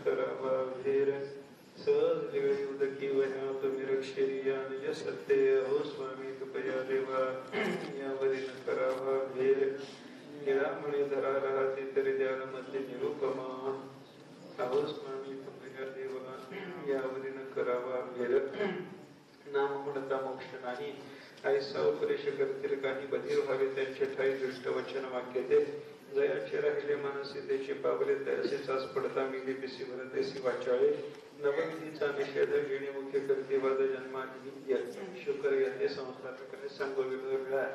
करावा भेर सहज वेळी उदकी वह्या तुम्ही रक्षेरिया निज सत्य हो स्वामी कृपया देवा यावरील करावा भेर निरामणी धरा राहते तरी ध्यान मध्ये निरुपमा अहो स्वामी कृपया देवा यावरील करावा भेर नाम म्हणता मोक्ष नाही ऐसा उपदेश करतील काही बधीर व्हावे त्यांचे ठाई दृष्ट वचन वाक्य ते जयाचे राहिले मानसी त्याचे पावले तसेच आज पडता मिली पिसी भरतेसी वाचाळे नवनीचा निषेध घेणे मुख्य करते वाद जन्माधी शुकर येते संस्थापकाने सांगोविलो वेळा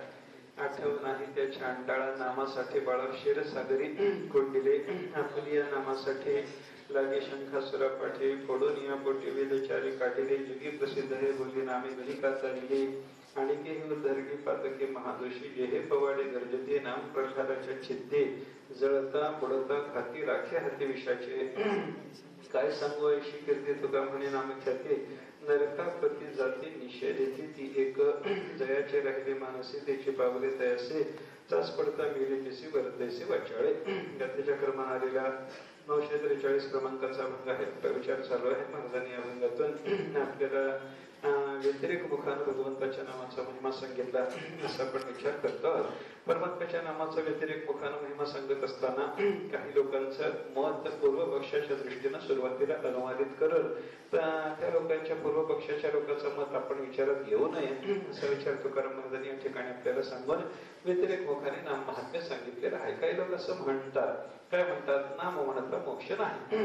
आठव नाही त्या छानटाळा नामासाठी बाळा क्षीरसागरी कोंडिले आपली या नामासाठी लागे शंखासुरा पाठी फोडून या पोटी वेदचारी काढिले जुगी प्रसिद्ध हे बोली नामे गलिका चालिले आणि के उद्धरणी पातके महादोषी जे हे पवाडे गरजते नाम प्रसादाच्या छिद्दे जळता बुडता खाती राखे हाती विषाचे काय सांगू अशी कीर्ती तुका म्हणे नामख्याते नरकापती जाती निषेधेची ती एक जयाचे राहिले मानसी त्याची पावले तयासे चाच पडता मिले पिसी भरतैसे वाचाळे गतीच्या क्रमाने आलेला 943 क्रमांकाचा अभंग आहे विचार चालू आहे महाराजांनी अभंगातून आपल्याला व्यतिरेक मुखाने भगवंताच्या नामाचा महिमा सांगितला असा आपण विचार करतो परमात्म्याच्या नामाचा व्यतिरेक मुखाने महिमा सांगत असताना काही लोकांचं मत पूर्व पक्षाच्या दृष्टीने सुरुवातीला अनुवादित करत त्या लोकांच्या पूर्व पक्षाच्या लोकांचं मत आपण विचारात घेऊ नये असा विचार तुकाराम महाराजांनी या ठिकाणी आपल्याला सांगून व्यतिरेक मुखाने नाम महात्म्य सांगितलेलं आहे काही लोक असं म्हणतात काय म्हणतात नाम म्हणता मोक्ष नाही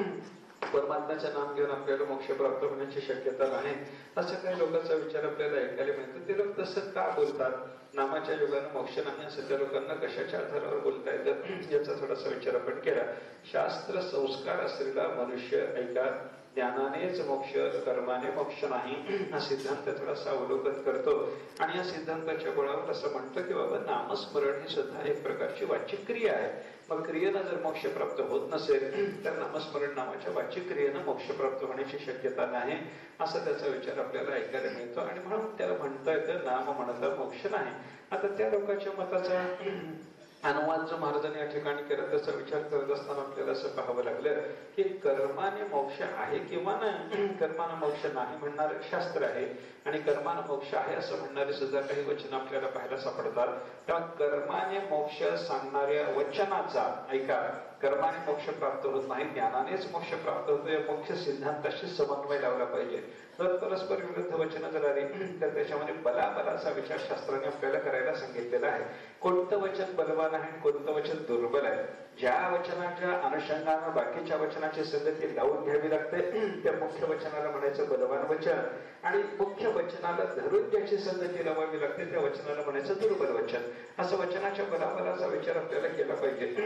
परमात्म्याचं नाम घेऊन आपल्याला मोक्ष प्राप्त होण्याची शक्यता नाही असं काही लोकांचा विचार आपल्याला ऐकायला मिळतो ते लोक तसं का बोलतात नामाच्या योगाने मोक्ष नाही असं त्या लोकांना कशाच्या आधारावर बोलता येतं याचा थोडासा विचार आपण केला शास्त्र संस्कार असलेला मनुष्य ऐका ज्ञानानेच मोक्ष कर्माने मोक्ष नाही हा सिद्धांत थोडासा अवलोकन करतो आणि या सिद्धांताच्या बळावर असं म्हणतो की बाबा नामस्मरण ही सुद्धा एक प्रकारची वाचिक क्रिया आहे मग क्रियेनं जर मोक्ष प्राप्त होत नसेल तर नामस्मरण नावाच्या वाचिक क्रियेनं मोक्ष प्राप्त होण्याची शक्यता नाही असा त्याचा विचार आपल्याला ऐकायला मिळतो आणि म्हणून त्याला म्हणता येतं नाम म्हणता मोक्ष नाही आता त्या लोकांच्या मताचा अनुवाद जो महाराजांनी या ठिकाणी केला त्याचा विचार करत असताना आपल्याला असं पाहावं लागलं की कर्माने मोक्ष आहे किंवा नाही कर्माने मोक्ष नाही म्हणणार शास्त्र आहे आणि कर्माने मोक्ष आहे असं म्हणणारे सुद्धा काही वचन आपल्याला पाहायला सापडतात तेव्हा कर्माने मोक्ष सांगणाऱ्या वचनाचा ऐका कर्माने मोक्ष प्राप्त होत नाही ज्ञानानेच मोक्ष प्राप्त होतो या मोक्ष सिद्धांताशी समन्वय लावला पाहिजे जर परस्पर विरुद्ध वचन जर आली तर त्याच्यामध्ये बलाबलाचा विचार शास्त्राने आपल्याला करायला सांगितलेला आहे कोणतं वचन बलवान आहे कोणतं वचन दुर्बल आहे ज्या वचनाच्या अनुषंगाने बाकीच्या वचनाची संगती लावून घ्यावी लागते त्या मुख्य वचनाला म्हणायचं बलवान वचन आणि मुख्य वचनाला धरून ज्याची संगती लावावी लागते त्या वचनाला म्हणायचं दुर्बल वचन असं वचनाच्या बलाबलाचा विचार आपल्याला केला पाहिजे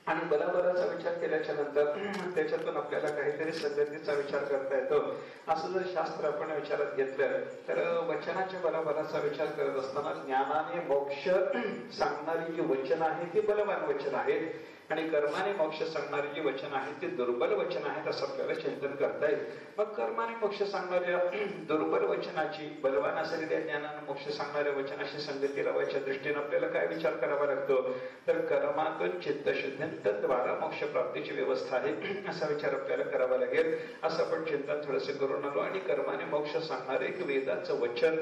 आणि बलाबलाचा विचार केल्याच्या नंतर त्याच्यातून आपल्याला काहीतरी संगतीचा विचार करता येतो असं जर शास्त्र आपण विचारात घेतलं तर वचनाच्या बलाबलाचा विचार करत असताना ज्ञानाने मोक्ष सांगणारी जी वचन आहे ती बलवान वचन आहेत आणि कर्माने मोक्ष सांगणारी जी वचन आहेत ती दुर्बल वचन आहेत असं आपल्याला चिंतन करता येईल मग कर्माने मोक्ष सांगणाऱ्या दुर्बल वचनाची बलवान असलेल्या ज्ञानाने मोक्ष सांगणाऱ्या वचनाशी संगती लावायच्या दृष्टीने आपल्याला काय विचार करावा लागतो तर कर्मातून चित्तशुद्धीद्वारा मोक्ष प्राप्तीची व्यवस्था आहे असा विचार आपल्याला करावा लागेल असं आपण चिंतन थोडंसं करून आलो आणि कर्माने मोक्ष सांगणारे एक वेदाचं वचन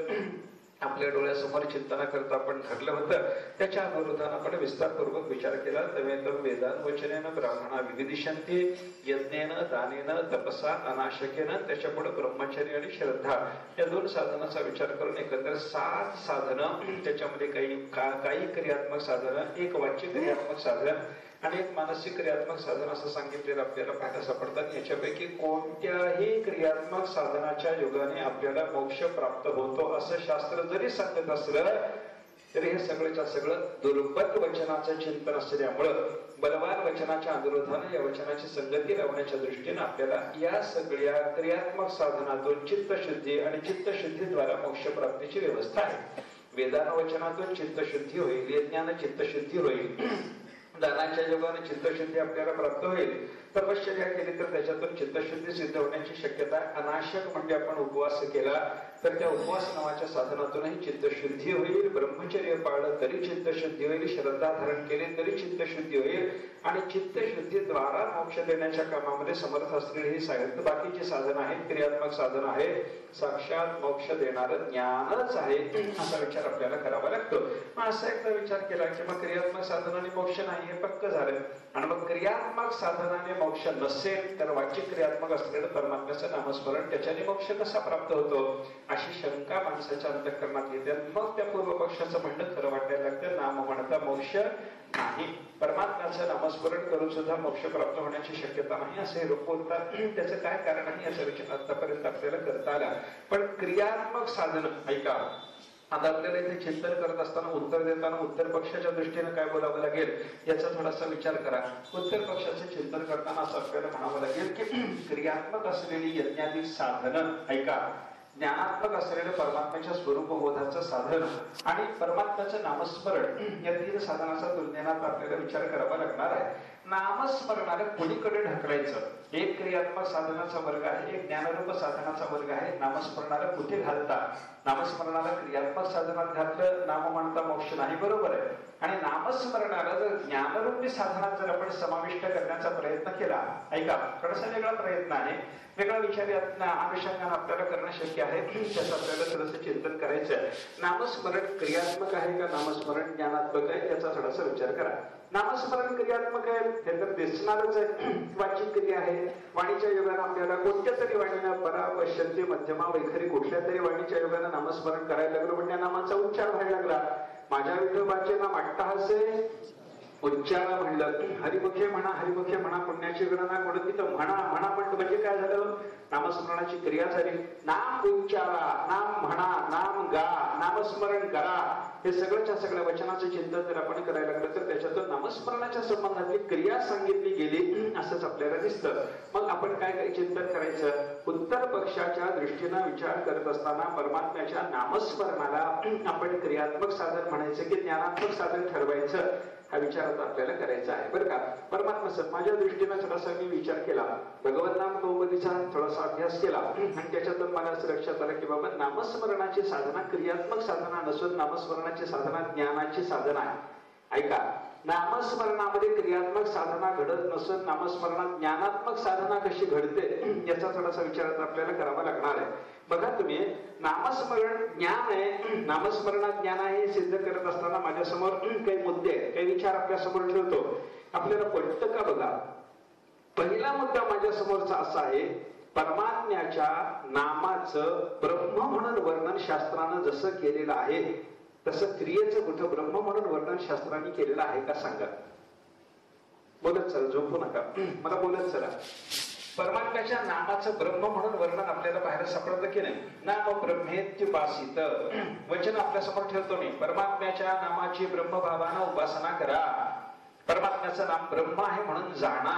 आपल्या डोळ्यासमोर चिंतना करता आपण धरलं होतं त्याच्या अनुरोधाने आपण विस्तारपूर्वक विचार केला तमेतर वेदान वचनेन ब्राह्मणा विविदिशन्ते यज्ञेन दानेन तपसा अनाशकेन त्याच्या पुढे ब्रह्मचर्य आणि श्रद्धा या दोन साधनाचा विचार करून एकंदर 7 साधनं त्याच्यामध्ये काही क्रियात्मक साधनं एक वाच्य क्रियात्मक साधन आणि एक मानसिक क्रियात्मक साधन असं सांगितलेलं आपल्याला पाहायला सापडतात याच्यापैकी कोणत्याही क्रियात्मक साधनाच्या योगाने आपल्याला मोक्ष प्राप्त होतो असं शास्त्र जरी सांगत असलं तरी हे सगळ्याच्या सगळं दुर्बल वचनाचं चिंतन असल्यामुळं बलवान वचनाच्या अनुरोधाने या वचनाची संगती लावण्याच्या दृष्टीने आपल्याला या सगळ्या क्रियात्मक साधनातून चित्तशुद्धी आणि चित्तशुद्धीद्वारा मोक्ष प्राप्तीची व्यवस्था आहे वेदान वचनातून चित्तशुद्धी होईल यज्ञाने चित्तशुद्धी होईल दानाच्या योगाने चित्तशुद्धी आपल्याला प्राप्त होईल तपश्चर्या केली तर त्याच्यातून चित्तशुद्धी सिद्ध होण्याची शक्यता अनाशक म्हणजे आपण उपवास केला तर त्या उपवास नावाच्या साधनातूनही चित्तशुद्धी होईल. ब्रह्मचर्य पाळलं तरी चित्तशुद्धी होईल. श्रद्धा धारण केले तरी चित्तशुद्धी होईल. आणि चित्तशुद्धीद्वारा मोक्ष देण्याच्या कामामध्ये समर्थ असलेली ही साहित्य बाकीची साधन आहेत, क्रियात्मक साधन आहे. साक्षात मोक्ष देणारं ज्ञानच आहे असा विचार आपल्याला करावा लागतो. मग असा एकदा विचार केला की मग क्रियात्मक साधनाने मोक्ष नाही हे पक्क झालं. आणि मग क्रियात्मक साधनाने मोक्ष नसेल तर वाचिक क्रियात्मक असलेलं परमात्म्याचं नामस्मरण त्याच्याने मोक्ष कसा प्राप्त होतो अशी शंका माणसाच्या अंतःकरणात येते. मग त्या पूर्व पक्षाचं म्हणणं खरं वाटायला लागतं. नाम म्हणता मोक्ष नाही, परमात्म्याचं नामस्मरण करून सुद्धा मोक्ष प्राप्त होण्याची शक्यता नाही असे लोक बोलतात. त्याचं काय कारण आहे याचा विचार आतापर्यंत आपल्याला करता आला. पण क्रियात्मक साधन ऐका, आता आपल्याला इथे चिंतन करत असताना उत्तर देताना उत्तर पक्षाच्या दृष्टीने काय बोलावं लागेल याचा थोडासा विचार करा. उत्तर पक्षाचं चिंतन करताना असं आपल्याला म्हणावं लागेल की क्रियात्मक असलेली यज्ञाधिक साधन ऐका, ज्ञानात्मक असलेलं परमात्म्याच्या स्वरूपबोधाचं साधन आणि परमात्म्याचं नामस्मरण या तीन साधनाचा तुलनेत आपल्याला विचार करावा लागणार आहे. नामस्मरणाला कोणीकडे ढकलायचं? एक क्रियात्मक साधनाचा वर्ग आहे, एक ज्ञानरूप साधनाचा वर्ग आहे. नामस्मरणाला कुठे घालता? नामस्मरणाला क्रियात्मक साधनात घातलं, नाम म्हणता मोक्ष नाही, बरोबर आहे. आणि नामस्मरणाला जर ज्ञानरूपी साधनात जर आपण समाविष्ट करण्याचा प्रयत्न केला, ऐका थोडासा वेगळा प्रयत्न आहे, वेगळा विचार या अनुषंगाने आपल्याला करणं शक्य आहे. त्याचं आपल्याला थोडंसं चिंतन करायचं आहे. नामस्मरण क्रियात्मक आहे का नामस्मरण ज्ञानात्मक आहे याचा थोडासा विचार करा. नामस्मरण क्रियात्मक आहे हे तर दिसणारच आहे, वाचिक क्रिया आहे. वाणीच्या योगाने आपल्याला कोणत्या तरी वाणीनं परा पश्यंती मध्यमा वैखरी कुठल्या तरी वाणीच्या योगाने नामस्मरण करायला लागलो, पण त्या नामाचा उच्चार व्हायला लागला. माझ्या विठोबाचे नाम अट्टहासे उच्चार म्हणलं, हरिमुखे म्हणा, हरिमुखे म्हणा, पुण्याची गणना कोणती तर म्हणा म्हणा म्हणतो म्हणजे काय झालं? नामस्मरणाची क्रिया झाली. नाम उच्चारा, नाम म्हणा, नाम गा, नामस्मरण करा, हे सगळ्याच्या सगळ्या वचनाचं चिंतन जर आपण करायला लागलं तर त्याच्यातून नामस्मरणाच्या संबंधातली क्रिया सांगितली गेली असंच आपल्याला दिसतं. मग आपण काय चिंतन करायचं? उत्तर पक्षाच्या दृष्टीनं विचार करत असताना परमात्म्याच्या नामस्मरणाला आपण क्रियात्मक साधन म्हणायचं की ज्ञानात्मक साधन ठरवायचं हा विचार आता आपल्याला करायचा आहे, बरं का. परमात्मा माझ्या दृष्टीनं थोडासा मी विचार केला, भगवत नाम कौमुदीचा थोडासा अभ्यास केला आणि त्याच्यातून मला असं लक्षात आलं की बाबा नामस्मरणाची साधना क्रियात्मक साधना नसून नामस्मरणाची साधना ज्ञानाची साधना आहे. ऐका, नामस्मरणामध्ये क्रियात्मक साधना घडत नसून नामस्मरणात ज्ञानात्मक साधना कशी घडते याचा थोडासा विचार आपल्याला करावा लागणार आहे. बघा तुम्ही, नामस्मरण ज्ञान आहे, नामस्मरणात ज्ञान आहे हे सिद्ध करत असताना माझ्या समोर काही मुद्दे काही विचार आपल्या समोर ठेवतो, आपल्याला पटतं का बघा. पहिला मुद्दा माझ्या समोरचा असा आहे, परमात्म्याच्या नामाचं ब्रह्म म्हणून वर्णन शास्त्रानं जसं केलेलं आहे तसं क्रियेचं कुठं ब्रह्म म्हणून वर्णन शास्त्राने केलेलं आहे का सांगा. बोलत चला, झोपू नका, मला बोलत चला. परमात्म्याच्या नामाचं ब्रह्म म्हणून वर्णन आपल्याला बाहेर सापडतं की नाही? नाम ब्रह्मेत्युपासित वचन आपल्या समोर ठेवतो मी. परमात्म्याच्या नामाची ब्रह्मभावानं उपासना करा. परमात्म्याचं नाम ब्रह्म आहे म्हणून जाणा.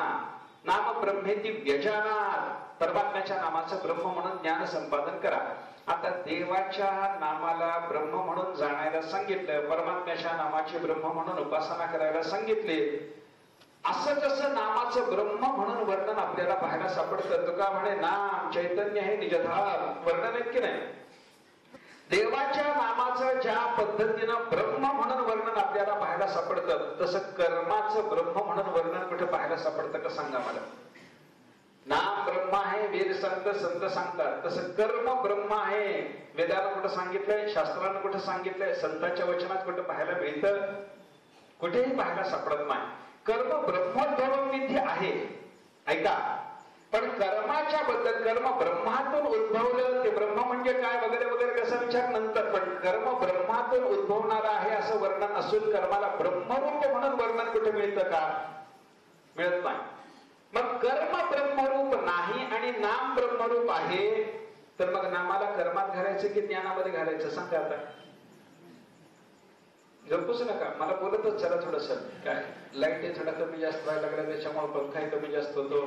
नाम ब्रह्मेति व्यजानात, परमात्म्याच्या नामाचं ब्रह्म म्हणून ज्ञान संपादन करा. आता देवाच्या नामाला ब्रह्म म्हणून जाणायला सांगितलं, परमात्म्याच्या नामाची ब्रह्म म्हणून उपासना करायला सांगितले. असं जसं नामाचं ब्रह्म म्हणून वर्णन आपल्याला पाहायला सापडतं, तुका म्हणे नाम चैतन्य हे निजधार वर्णन आहेत की नाही? देवाच्या नामाचं ज्या पद्धतीनं ब्रह्म म्हणून वर्णन आपल्याला पाहायला सापडतं तसं कर्माचं ब्रह्म म्हणून वर्णन कुठे पाहायला सापडतं का सांगा मला. नाम ब्रह्म आहे, वेद सांगतात, संत सांगतात, तसं कर्म ब्रह्म आहे. वेदानं कुठं सांगितलंय, शास्त्रानं कुठं सांगितलंय, संतांच्या वचनात कुठं पाहायला मिळतं? कुठेही पाहायला सापडत नाही. कर्म ब्रह्मोद्भव विधी आहे, ऐका. पण कर्माच्या बद्दल कर्म ब्रह्मातून उद्भवलं, ते ब्रह्म म्हणजे काय वगैरे वगैरे कसा विचार नंतर, पण कर्म ब्रह्मातून उद्भवणार आहे असं वर्णन असून कर्माला ब्रह्मरूप म्हणून वर्णन कुठे मिळतं का? मिळत नाही. मग कर्म ब्रह्मरूप नाही आणि नाम ब्रह्मरूप आहे, तर मग नामाला कर्मात घालायचं की ज्ञानामध्ये घालायचं सांगा आता. झोपूच नका, मला बोलतच चला थोडस. काय लाईट थोडा कमी जास्त व्हायला लागला, त्याच्यामुळे पंखाही कमी जास्त होतो,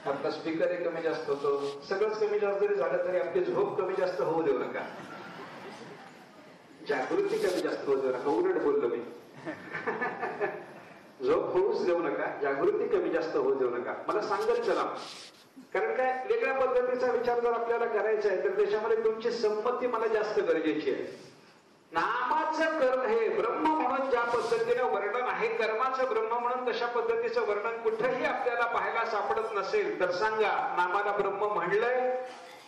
आपला स्पीकरही कमी जास्त होतो. सगळंच कमी जास्त जरी झालं तरी आपली झोप कमी जास्त होऊ देऊ नका, जागृती कमी जास्त होऊ देऊ नका. उलट बोललो मी. झोप होऊच देऊ नका, जागृती कमी जास्त होऊ देऊ नका. मला सांगत चला, कारण काय, वेगळ्या पद्धतीचा विचार जर आपल्याला करायचा आहे तर त्याच्यामध्ये तुमची संमती मला जास्त गरजेची आहे. नामाचं कर्म हे ब्रह्म म्हणून ज्या पद्धतीनं वर्णन आहे, कर्माचं ब्रह्म म्हणून तशा पद्धतीचं वर्णन कुठेही आपल्याला पाहायला सापडत नसेल तर सांगा, नामाला ब्रह्म म्हणलंय,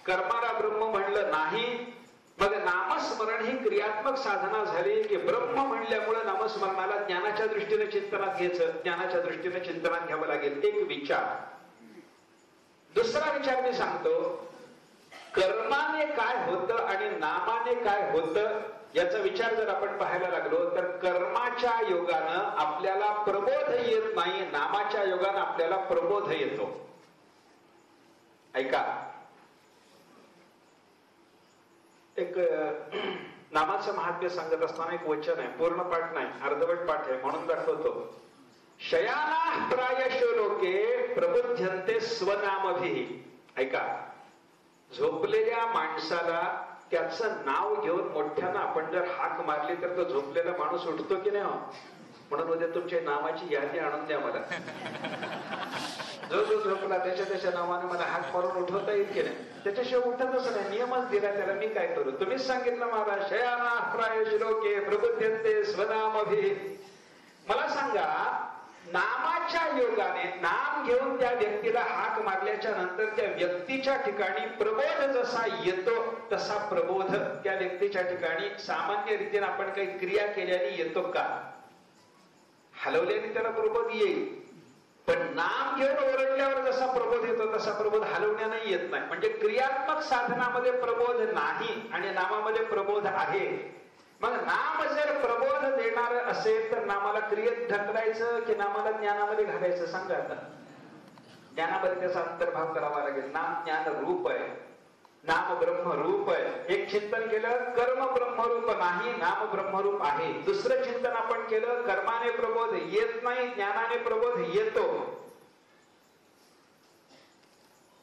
कर्माला ब्रह्म म्हणलं नाही. मग नामस्मरण ही क्रियात्मक साधना झाली की ब्रह्म म्हणल्यामुळे नामस्मरणाला ज्ञानाच्या दृष्टीने चिंतनात घ्यायचं, ज्ञानाच्या दृष्टीने चिंतनात घ्यावं लागेल. एक विचार. दुसरा विचार मी सांगतो, कर्माने काय होतं आणि नामाने काय होतं याचा विचार जर आपण पाहायला लागलो तर कर्माच्या योगानं आपल्याला प्रबोध येत नाही, नामाच्या योगानं आपल्याला प्रबोध येतो. ऐका, एक नामाचं महात्म्य सांगत असताना एक वचन आहे, पूर्ण पाठ नाही, अर्धवट पाठ आहे, म्हणून दाखवतो. शयाना प्रायशो लोके प्रबुध्यन्ते स्वनामभिः. ऐका, झोपलेल्या माणसाला त्याचं नाव घेऊन मोठ्यानं आपण जर हाक मारली तर तो झोपलेला माणूस उठतो की नाही? म्हणून उद्या तुमच्या नावाची यादी आणून द्या मला. जो जो झोपला त्याच्या नावाने मला हाक मारून उठवता येईल की नाही? त्याच्याशिवाय उठतच नाही, नियमच दिला त्याला, मी काय करू? तुम्हीच सांगितलं महाराज, शयाना प्रायशो लोके प्रबुध्यन्ते स्वनामभिः. मला सांगा, नामाच्या योगाने नाम घेऊन त्या व्यक्तीला हाक मारल्याच्या नंतर त्या व्यक्तीच्या ठिकाणी प्रबोध जसा येतो तसा प्रबोध त्या व्यक्तीच्या ठिकाणी सामान्य रीतीने आपण काही क्रिया केल्याने येतो का? हलवल्याने त्याला प्रबोध येईल, पण नाम घेऊन ओरडल्यावर जसा प्रबोध येतो तसा प्रबोध हलवण्याने येत नाही. म्हणजे क्रियात्मक साधनामध्ये प्रबोध नाही आणि नामामध्ये प्रबोध आहे. मग नाम जर प्रबोध देणार असेल तर नामाला क्रियेत ढकलायचं की नामाला ज्ञानामध्ये घालायचं? सांगा आता. ज्ञानामध्ये त्याचा अंतर्भाव करावा लागेल. नाम ज्ञान रूप आहे, नाम ब्रह्मरूप आहे. एक चिंतन केलं, कर्म ब्रह्मरूप नाही, नाम ब्रह्मरूप आहे. दुसरं चिंतन आपण केलं, कर्माने प्रबोध येत नाही, ज्ञानाने प्रबोध येतो.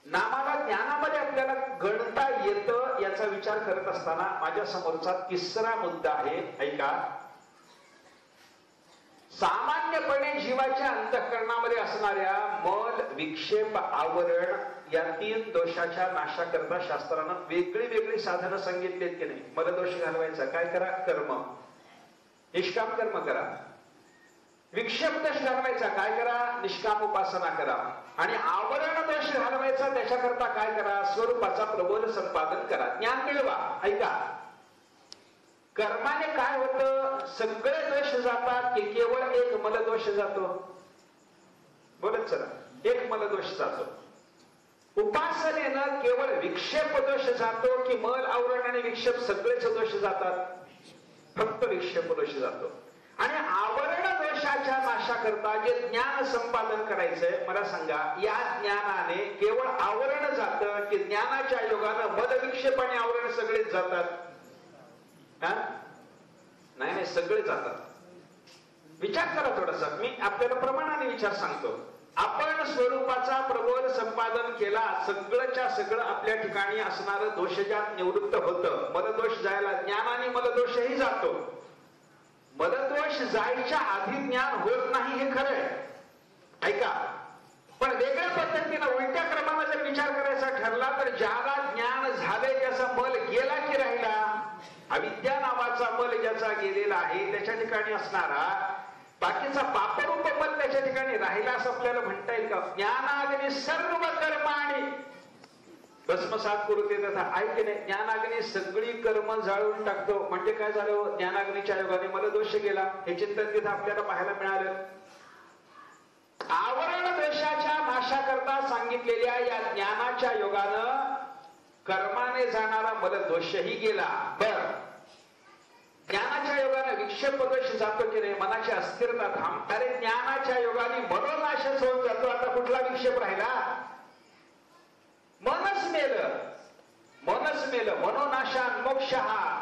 नामाला ज्ञानामध्ये आपल्याला गणता येतं याचा विचार करत असताना माझ्या समोरचा तिसरा मुद्दा आहे. ऐका, सामान्यपणे जीवाच्या अंतःकरणामध्ये असणाऱ्या मल, विक्षेप, आवरण या 3 दोषाच्या नाशाकरता शास्त्रानं वेगळी वेगळी साधनं सांगितलीत की नाही? मलदोष घालवायचा काय करा? कर्म, निष्काम कर्म करा. विक्षेप दोष घालवायचा काय करा? निष्काम उपासना करा. आणि आवरण दोष घालवायचा त्याच्याकरता काय करा? स्वरूपाचा प्रबोध संपादन करा, ज्ञान मिळवा. ऐका, कर्माने काय होतं? सगळे दोष जातात की केवळ एक मलदोष जातो? बोलत चला, एक मलदोष जातो. उपासनेनं केवळ विक्षेप दोष जातो की मल, आवरण आणि विक्षेप सगळेच दोष जातात? फक्त विक्षेप दोष जातो. आणि आवरण दोषाच्या नाशाकरता जे ज्ञान संपादन करायचंय, मला सांगा, या ज्ञानाने केवळ आवरण जातं की ज्ञानाच्या योगानं मल, विक्षेप आणि आवरण सगळेच जातात? नाही, सगळे जातात. विचार करा थोडासा, मी आपल्याला प्रमाणाने विचार सांगतो. आपण स्वरूपाचा प्रबोध संपादन केला, सगळंच्या सगळं आपल्या ठिकाणी असणारं दोषजात निवृत्त होतं. मलदोष जायला ज्ञानाने मलदोषही जातो. मलदोष जायच्या आधी ज्ञान होत नाही हे खरं आहे. ऐका, पण वेगळ्या पद्धतीनं उलट्या क्रमाने जर विचार करायचा ठरला तर ज्याला ज्ञान झालंय त्याचा मल गेला की राहिला? अविद्या नावाचा मल ज्याचा गेलेला आहे त्याच्या ठिकाणी असणारा बाकीचा पापरूप मल त्याच्या ठिकाणी राहिला असं आपल्याला म्हणता येईल का? ज्ञानाग्नी सर्व कर्माणी भस्मसात करूते तथा. ऐक नाही, ज्ञानाग्नी सगळी कर्म जाळून टाकतो. म्हणजे काय झालं? ज्ञानाग्नीच्या योगाने मला दोष गेला हे चिंतन तिथं आपल्याला पाहायला मिळालं. आवरण दोषाच्या नाशाकरता सांगितलेल्या या ज्ञानाच्या योगानं कर्माने जाणारा मला दोषही गेला. बर, ज्ञानाच्या योगाने विक्षेप दोष जातो की नाही? मनाची अस्थिरता थांबते. अरे ज्ञानाच्या योगाने मनोनाशच होऊन जातो. आता कुठला विक्षेप राहिला? मनच मेलं, मनच मेलं. मनोनाशान मोक्ष,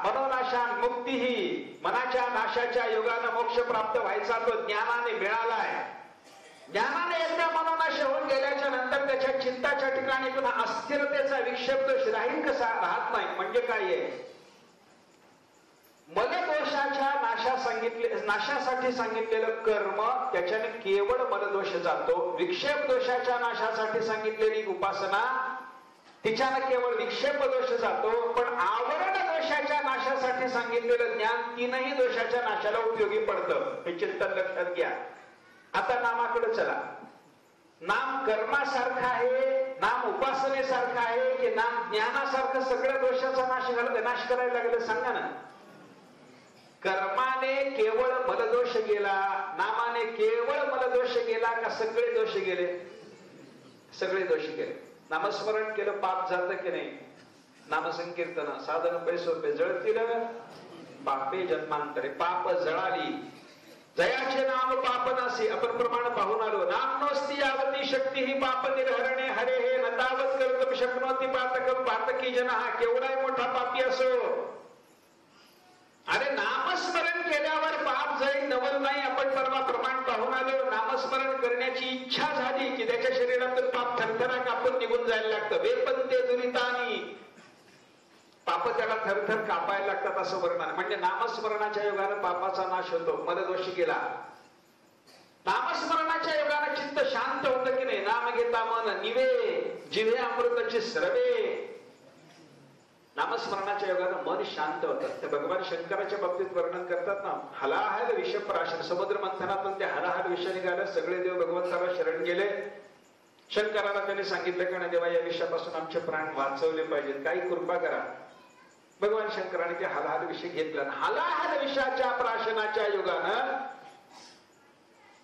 मनोनाशान मुक्ती. ही मनाच्या नाशाच्या योगानं मोक्ष प्राप्त व्हायचा तो ज्ञानाने मिळालाय. ज्ञानाने एकदा मनोनाश होऊन गेल्याच्या नंतर त्याच्या चित्ताच्या ठिकाणी पुन्हा अस्थिरतेचा विक्षेप दोष राहील कसा? राहत नाही. म्हणजे काय आहे? मलदोषाच्या नाशासाठी सांगितलेलं कर्म त्याच्याने केवळ मलदोष जातो. विक्षेप दोषाच्या नाशासाठी सांगितलेली उपासना तिच्यानं केवळ विक्षेप दोष जातो. पण आवरण दोषाच्या नाशासाठी सांगितलेलं ज्ञान तीनही दोषाच्या नाशाला उपयोगी पडतं. हे चिंतन लक्षात घ्या. आता नामाकडे चला. नाम कर्मासारखं आहे, नाम उपासनेसारखं आहे की नाम ज्ञानासारखं सगळ्या दोषाचा नाश करायला लागलं? सांगा ना. कर्माने केवळ मलदोष गेला, नामाने केवळ मलदोष गेला का सगळे दोष गेले? सगळे दोष गेले. नामस्मरण केलं पाप जातं की नाही? नामसंकीर्तन साधन पैसोपे जळतील पापे जन्मांतरे. पाप जळाली जयाचे नाम पाप नासी. आपण प्रमाण पाहून आलो. नाम नोस्ती यावती शक्ती ही पाप निर्हरणे हरे हे नतावत कर्तुम शक्नोती पातकम पातकी जन. हा केवढाही मोठा पापी असो, अरे नामस्मरण केल्यावर पाप जाईल नवल नाही. आपण परवा प्रमाण पाहून आलो. नामस्मरण करण्याची इच्छा झाली की त्याच्या शरीरातून पाप थरथरा कापून निघून जायला लागतं. वेपंते दुरितानी, पाप त्याला थरथर कापायला लागतात असं वर्णन. म्हणजे नामस्मरणाच्या योगानं पापाचा नाश होतो, मलदोष गेला. नामस्मरणाच्या योगानं चित्त शांत होतं की नाही? नाम घेता मन निवे जिव्हे अमृताचे स्रवे. नामस्मरणाच्या योगानं मन शांत होतं. ते भगवान शंकराच्या बाबतीत वर्णन करतात ना. हलाहल विषप्राशन, समुद्र मंथनातून ते हलाहल विष निघालं. सगळे देव भगवंताला शरण गेले. शंकराला त्यांनी सांगितलं का ना देवा, या विषापासून आमचे प्राण वाचवले पाहिजेत, काही कृपा करा. भगवान शंकराने ते हलाहल विष घेतला. हलाहल विषाच्या प्राशनाच्या योगानं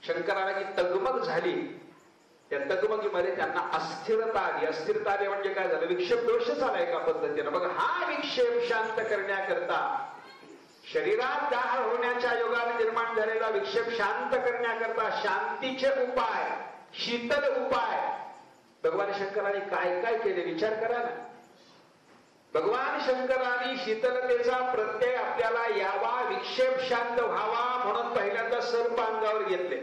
शंकराला जी तगमग झाली, त्या तगमगीमध्ये त्यांना अस्थिरता आली. अस्थिरता आली म्हणजे काय झालं? विक्षेप दोष झाला एका पद्धतीनं. बघ, हा विक्षेप शांत करण्याकरता, शरीरात दाह होण्याच्या योगाने निर्माण झालेला विक्षेप शांत करण्याकरता शांतीचे उपाय, शीतल उपाय भगवान शंकराने काय काय केले विचार करा ना. भगवान शंकराने शीतलतेचा प्रत्यय आपल्याला यावा, विक्षेप शांत व्हावा म्हणून पहिल्यांदा सर्प अंगावर घेतले.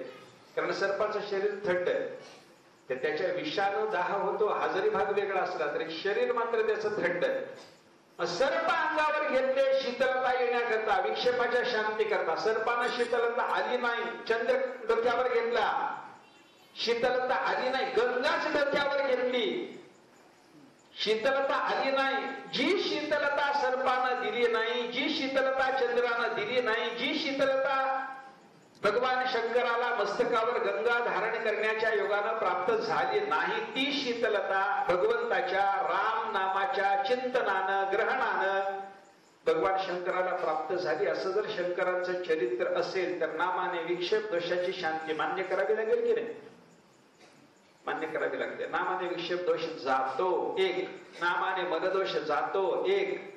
कारण सर्पाचं शरीर थंड आहे, तर त्याच्या विषानं दाह होतो. हा जरी भाग वेगळा असला तरी शरीर मात्र त्याचं थंड आहे. सर्प अंगावर घेतले शीतलता येण्याकरता, विक्षेपाच्या शांती करता. सर्पानं शीतलता आली नाही. चंद्र डोक्यावर घेतला, शीतलता आली नाही. गंगाच डोक्यावर घेतली, शीतलता आली नाही. जी शीतलता सर्पानं दिली नाही, जी शीतलता चंद्रानं दिली नाही, जी शीतलता भगवान शंकराला मस्तकावर गंगा धारण करण्याच्या योगानं प्राप्त झाली नाही, ती शीतलता भगवंताच्या राम नामाच्या चिंतनानं, ग्रहणानं भगवान शंकराला प्राप्त झाली. असं जर शंकरांचं चरित्र असेल तर नामाने विक्षेप दोषाची शांती मान्य करावी लागेल की नाही? मान्य करावी लागते. नामाने विक्षेप दोष जातो एक, नामाने मददोष जातो एक.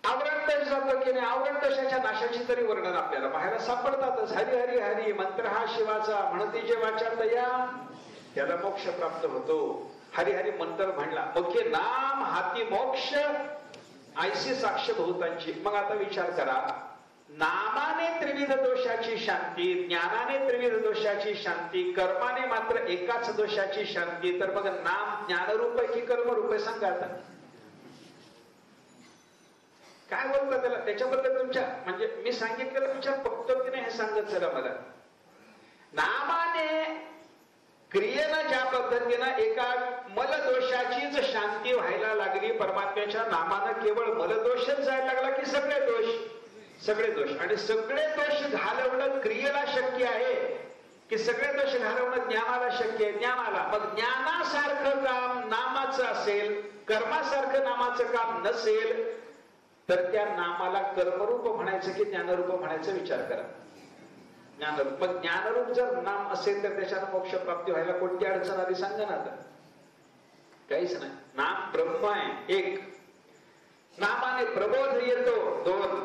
आवरण दोष जातो की नाही? आवरण दोषाच्या नाशाची तरी वर्णन आपल्याला पाहायला सापडतातच. हरी हरी हरी मंत्र हा शिवाचा, म्हणती जे वाचा तया त्याला मोक्ष प्राप्त होतो. हरी हरी मंत्र म्हणला मुख्य नाम हाती मोक्ष ऐशी साक्ष बहुतांची. मग आता विचार करा, नामाने त्रिविध दोषाची शांती, ज्ञानाने त्रिविध दोषाची शांती, कर्माने मात्र एकाच दोषाची शांती. तर मग नाम ज्ञानरूप आहे की कर्मरूप आहे? सांगा आता. काय बोलतात त्याला? त्याच्याबद्दल तुमच्या म्हणजे मी सांगितलेलं तुमच्या पक्तो की नाही हे सांगत चला मला. नामाने क्रियेनं ज्या पद्धतीनं एका मलदोषाचीच शांती व्हायला लागली, परमात्म्याच्या नामानं केवळ मलदोषच जायला लागला की सगळे दोष, सगळे दोष. आणि सगळे दोष घालवणं क्रियेला शक्य आहे की सगळे दोष घालवणं ज्ञानाला शक्य आहे? ज्ञानाला. मग ज्ञानासारखं काम नामाचं असेल, कर्मासारखं नामाचं काम नसेल, तर त्या नामाला कर्मरूप म्हणायचं की ज्ञानरूप म्हणायचं विचार करा. ज्ञानरूप. मग ज्ञानरूप जर नाम असेल तर त्याच्यानं मोक्ष प्राप्ती व्हायला कोणती अडचण आली सांगा ना आता? काहीच नाही. नाम ब्रह्म आहे एक, नामाने प्रबोध येतो दोन.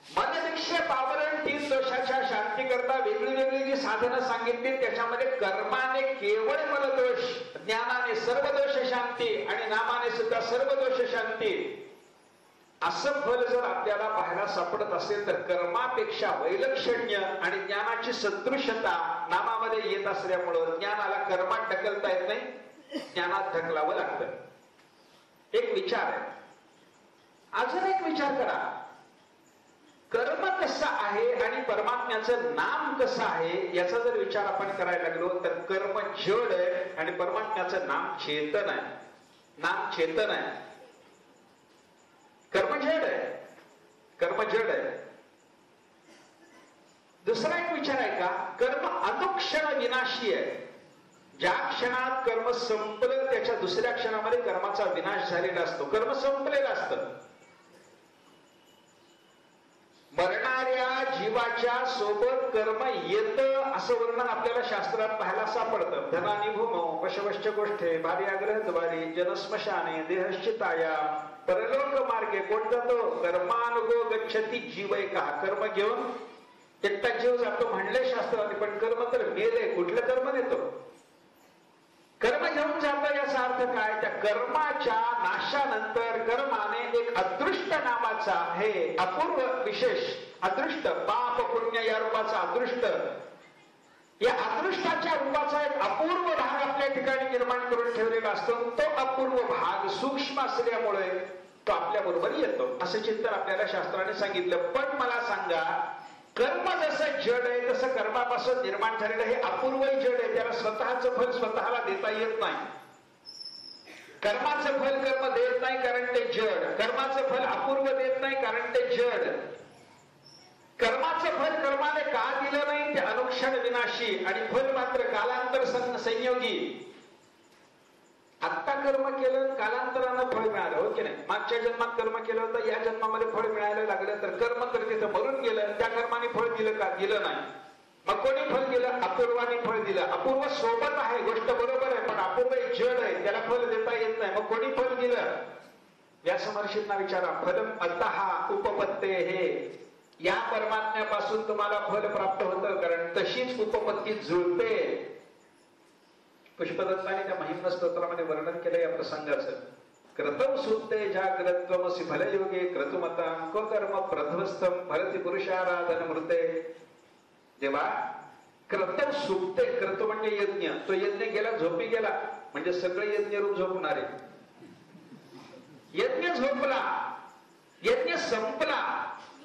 मन विक्षेप आवरण तीन दोषाच्या शांती करता वेगळी वेगळी जी साधनं सांगितली त्याच्यामध्ये कर्माने केवळ मलदोष, ज्ञानाने सर्व दोष शांती आणि नामाने सुद्धा सर्व दोष शांती, असं फल जर आपल्याला पाहायला सापडत असेल तर कर्मापेक्षा वैलक्षण्य आणि ज्ञानाची सदृशता नामामध्ये येत असल्यामुळं ज्ञानाला कर्मात ढकलता येत नाही, ज्ञानात ढकलावं लागतं. एक विचार आहे. अजून एक विचार करा. आहे आणि परमात्म्याचं नाम कसं आहे याचा जर विचार आपण करायला लागलो तर कर्म जड आहे आणि परमात्म्याचं नाम चेतन आहे. नाम चेतन आहे, कर्म जड आहे, कर्म जड आहे. दुसरा एक विचार आहे का, कर्म अनुक्षण विनाशी आहे. ज्या क्षणात कर्म संपलं त्याच्या दुसऱ्या क्षणामध्ये कर्माचा विनाश झालेला असतो, कर्म संपलेला असतं. मरणाऱ्या जीवाच्या सोबत कर्म येतं असं वर्णन आपल्याला शास्त्रात पाहायला सापडतं. धनानी भूमो पशवश्च गोष्ठे भार्याग्रहद्वारी जनस्मशाने देहश्चिताया परलोक मार्गे. कोण जातो? कर्मानुगो गच्छती जीवैका. कर्म घेऊन एकटा जीव जातो म्हणले शास्त्राने, पण कर्म तर मेले, कुठलं कर्म नेतो? कर्म घेऊन जातं. याचा अर्थ काय? त्या कर्माच्या नाशानंतर कर्माने एक अदृष्ट नावाचा हे अपूर्व विशेष, अदृष्ट पाप पुण्य या रूपाचा अदृष्ट, या अदृष्टाच्या रूपाचा एक अपूर्व भाग आपल्या ठिकाणी निर्माण करून ठेवलेला असतो. तो अपूर्व भाग सूक्ष्म असल्यामुळे तो आपल्या बरोबर येतो असं चिंतन आपल्याला शास्त्राने सांगितलं. पण मला सांगा, कर्म जसं जड आहे तसं कर्मापासून निर्माण झालेलं हे अपूर्वही जड आहे. त्याला स्वतःचं फल स्वतःला देता येत नाही. कर्माचं फल कर्म देत नाही कारण ते जड. कर्माचं फल अपूर्व देत नाही कारण ते जड. कर्माचं फल कर्माने का दिलं नाही? ते अनुक्षण विनाशी आणि फल मात्र कालांतर संयोगी. आत्ता कर्म केलं, कालांतरानं फळ मिळालं, हो की नाही? मागच्या जन्मात कर्म केलं होतं, या जन्मामध्ये फळ मिळायला लागलं, तर कर्म तर तिथं मरून गेलं. त्या कर्माने फळ दिलं का? दिलं नाही. मग कोणी फल दिलं? अपूर्वाने फळ दिलं. अपूर्व सोबत आहे, गोष्ट बरोबर आहे, पण अपूर्व जड आहे, त्याला फल देता येत नाही. मग कोणी फल दिलं? व्यास महर्षींना विचारा. फलम अतः उपपत्ते हे, या परमात्म्यापासून तुम्हाला फल प्राप्त होतं, कारण तशीच उपपत्ती जुळते. पुष्पदत्ताने त्या महिम्न स्तोत्रामध्ये वर्णन केलं या प्रसंगाचं. क्रतम सुप्ते जाग्रत्वमसि फलयोगे क्रतुमतां को कर्म प्रध्वस्तम भरति पुरुषाराधन मृते. जेव्हा क्रतम सुप्ते, क्रतु म्हणजे यज्ञ, तो यज्ञ गेला, झोपी गेला, म्हणजे सगळे यज्ञ रूप झोपणारे. यज्ञ झोपला, यज्ञ संपला.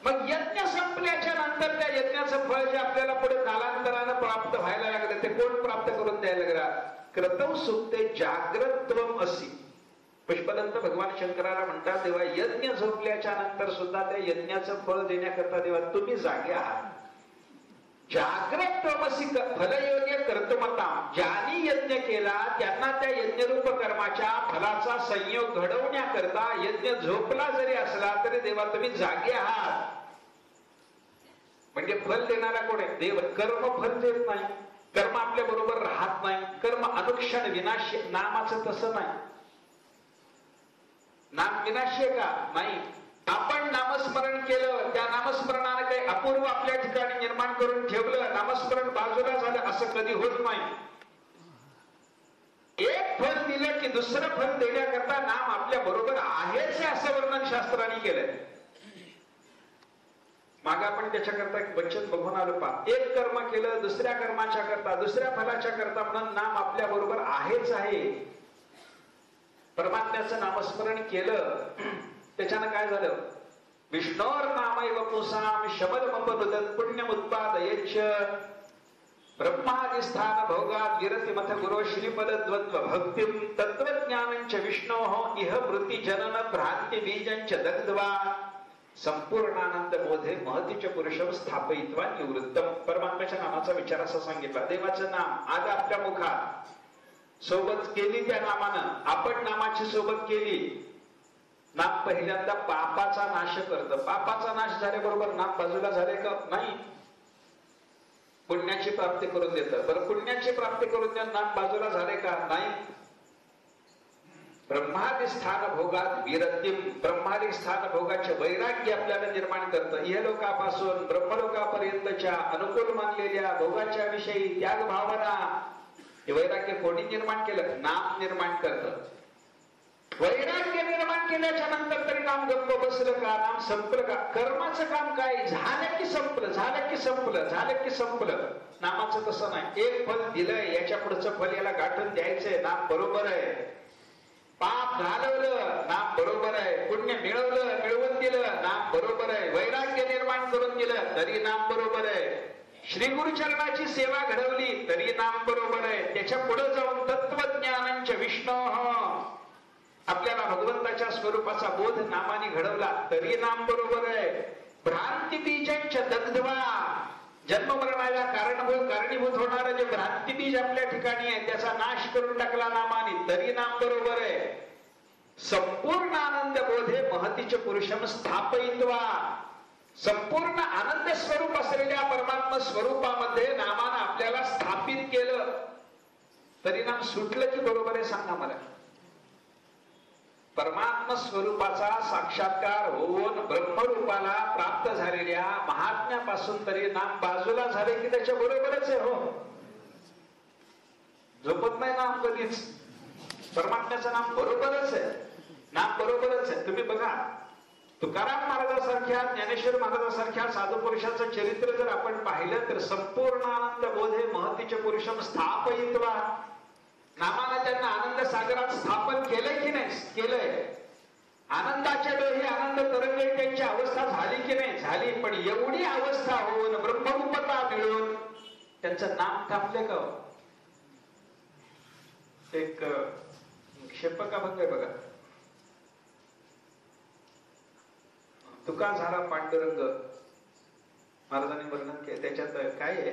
मग यज्ञ संपल्याच्या नंतर त्या यज्ञाचं फळ जे आपल्याला पुढे कालांतरानं प्राप्त व्हायला लागलं, ते कोण प्राप्त करून द्यायला लागला? क्रतम सुप्ते जाग्रत्वम असी. पुष्पदंत भगवान शंकराला म्हणतात, तेव्हा यज्ञ झोपल्याच्या नंतर सुद्धा त्या यज्ञाचं फळ देण्याकरता देवा तुम्ही जागे आहात. जाग्रत्वमसी फलयोग्य कर्तुमता. ज्यांनी यज्ञ केला त्यांना त्या यज्ञरूप कर्माच्या फलाचा संयोग घडवण्याकरता यज्ञ झोपला जरी असला तरी देवा तुम्ही जागे आहात. म्हणजे फल देणारा कोण आहे? देव. कर्म फल देत नाही, कर्म आपल्या बरोबर राहत नाही, कर्म अनुक्षण विनाशी. नामाचं तसं नाही. नाम विनाशी आहे का? नाही. आपण नामस्मरण केलं, त्या नामस्मरणाने काही अपूर्व आपल्या ठिकाणी निर्माण करून ठेवलं, नामस्मरण बाजूला झालं, असं कधी होत नाही. एक फल दिलं की दुसरं फल देण्याकरता नाम आपल्या बरोबर आहेच असं वर्णन शास्त्राने केलंय. मागे आपण त्याच्याकरता एक वचन बघून आलो पहा. एक कर्म केलं, दुसऱ्या कर्माच्या करता, दुसऱ्या फलाच्या करता म्हणून नाम आपल्या बरोबर आहेच आहे. परमात्म्याचं नामस्मरण केलं त्याच्यानं काय झालं? विष्णोर नामैव पुंसाम शमलमपनुदत् पुण्यमुत्पादयेच्च ब्रह्मादिस्थान भोगात् विरतिमथ गुरो श्रीपदद्वत्व भक्तिं तत्त्वज्ञानञ्च विष्णोः इह वृत्ति जनन भ्रान्ति बीजञ्च दग्ध्वा संपूर्णानंद बोधे महतीच्या पुरुषम स्थापयित्वा निवृत्तम. परमात्म्याच्या नामाचा विचार असा सांगितला. देवाचं नाम आज आपल्या मुखात सोबत केली, त्या नामानं आपण नामाची सोबत केली. नाम पहिल्यांदा पापाचा नाश करतं. पापाचा नाश झाल्याबरोबर नाम बाजूला झाले का? नाही. पुण्याची प्राप्ती करून देतं. बरं, पुण्याची प्राप्ती करून द्या, नाम बाजूला झाले का? नाही. ब्रह्मादी स्थान भोगात विरतिम, ब्रह्मादी स्थान भोगाचे वैराग्य आपल्याला निर्माण करतं. इहलोकापासून ब्रह्मलोकापर्यंतच्या अनुकूल मानलेल्या भोगाच्या विषयी त्याग भावना, हे वैराग्य कोणी निर्माण केलं? नाम निर्माण करतं. वैराग्य निर्माण केल्याच्या नंतर तरी नाम गप्प बसलं का? नाम संपलं का? कर्माचं काम काय? झालं की संपलं, झालं की संपलं, झालं की संपलं. नामाचं तसं नाही. एक फल दिलंय, याच्या पुढचं फल याला गाठून द्यायचंय. नाम बरोबर आहे, पाप घालवलं नाम बरोबर आहे, पुण्य मिळवलं मिळवून दिलं नाम बरोबर आहे, वैराग्य निर्माण करून दिलं तरी नाम बरोबर आहे, श्री गुरुचरणाची सेवा घडवली तरी नाम बरोबर आहे, त्याच्या पुढे जाऊन तत्वज्ञानंच विष्णू आपल्याला भगवंताच्या स्वरूपाचा बोध नामाने घडवला तरी नाम बरोबर आहे, भ्रांती बीजंच दग्धवा जन्म मरणाला कारणीभूत होणारं जे भ्रांती बीज आपल्या ठिकाणी आहे त्याचा नाश करून टाकला नामाने तरी नाम बरोबर आहे, संपूर्ण आनंद बोधे महतीचे पुरुषम स्थापयित्वा संपूर्ण आनंद स्वरूप असलेल्या परमात्मा स्वरूपामध्ये नामानं आपल्याला स्थापित केलं तरी नाम सुटलं की बरोबर आहे सांगा मला. परमात्मा स्वरूपाचा साक्षात्कार होऊन ब्रह्मरूपाला प्राप्त झालेल्या महात्म्यापासून तरी नाम बाजूला झाले की त्याच्या बरोबरच आहे. हो, झोपत नाही नाम कधीच, परमात्म्याचं नाम बरोबरच आहे, नाम बरोबरच आहे. तुम्ही बघा तुकाराम महाराजांसारख्या ज्ञानेश्वर महाराजांसारख्या साधू पुरुषाचं चरित्र जर आपण पाहिलं तर संपूर्ण आनंद बोधे महतीचे पुरुषम स्थापयित्वा नामानं त्यांना आनंद सागरात स्थापन केलंय की नाही केलंय, आनंदाच्या डोही आनंद तरंगई त्यांची अवस्था झाली की नाही झाली, पण एवढी अवस्था होऊन ब्रह्मरूपता मिळून त्यांचं नाम थांबले का? एक क्षेपकाभंग आहे बघा, तुका झाला पांडुरंग महाराजांनी वर्णन केलं, त्याच्यात काय आहे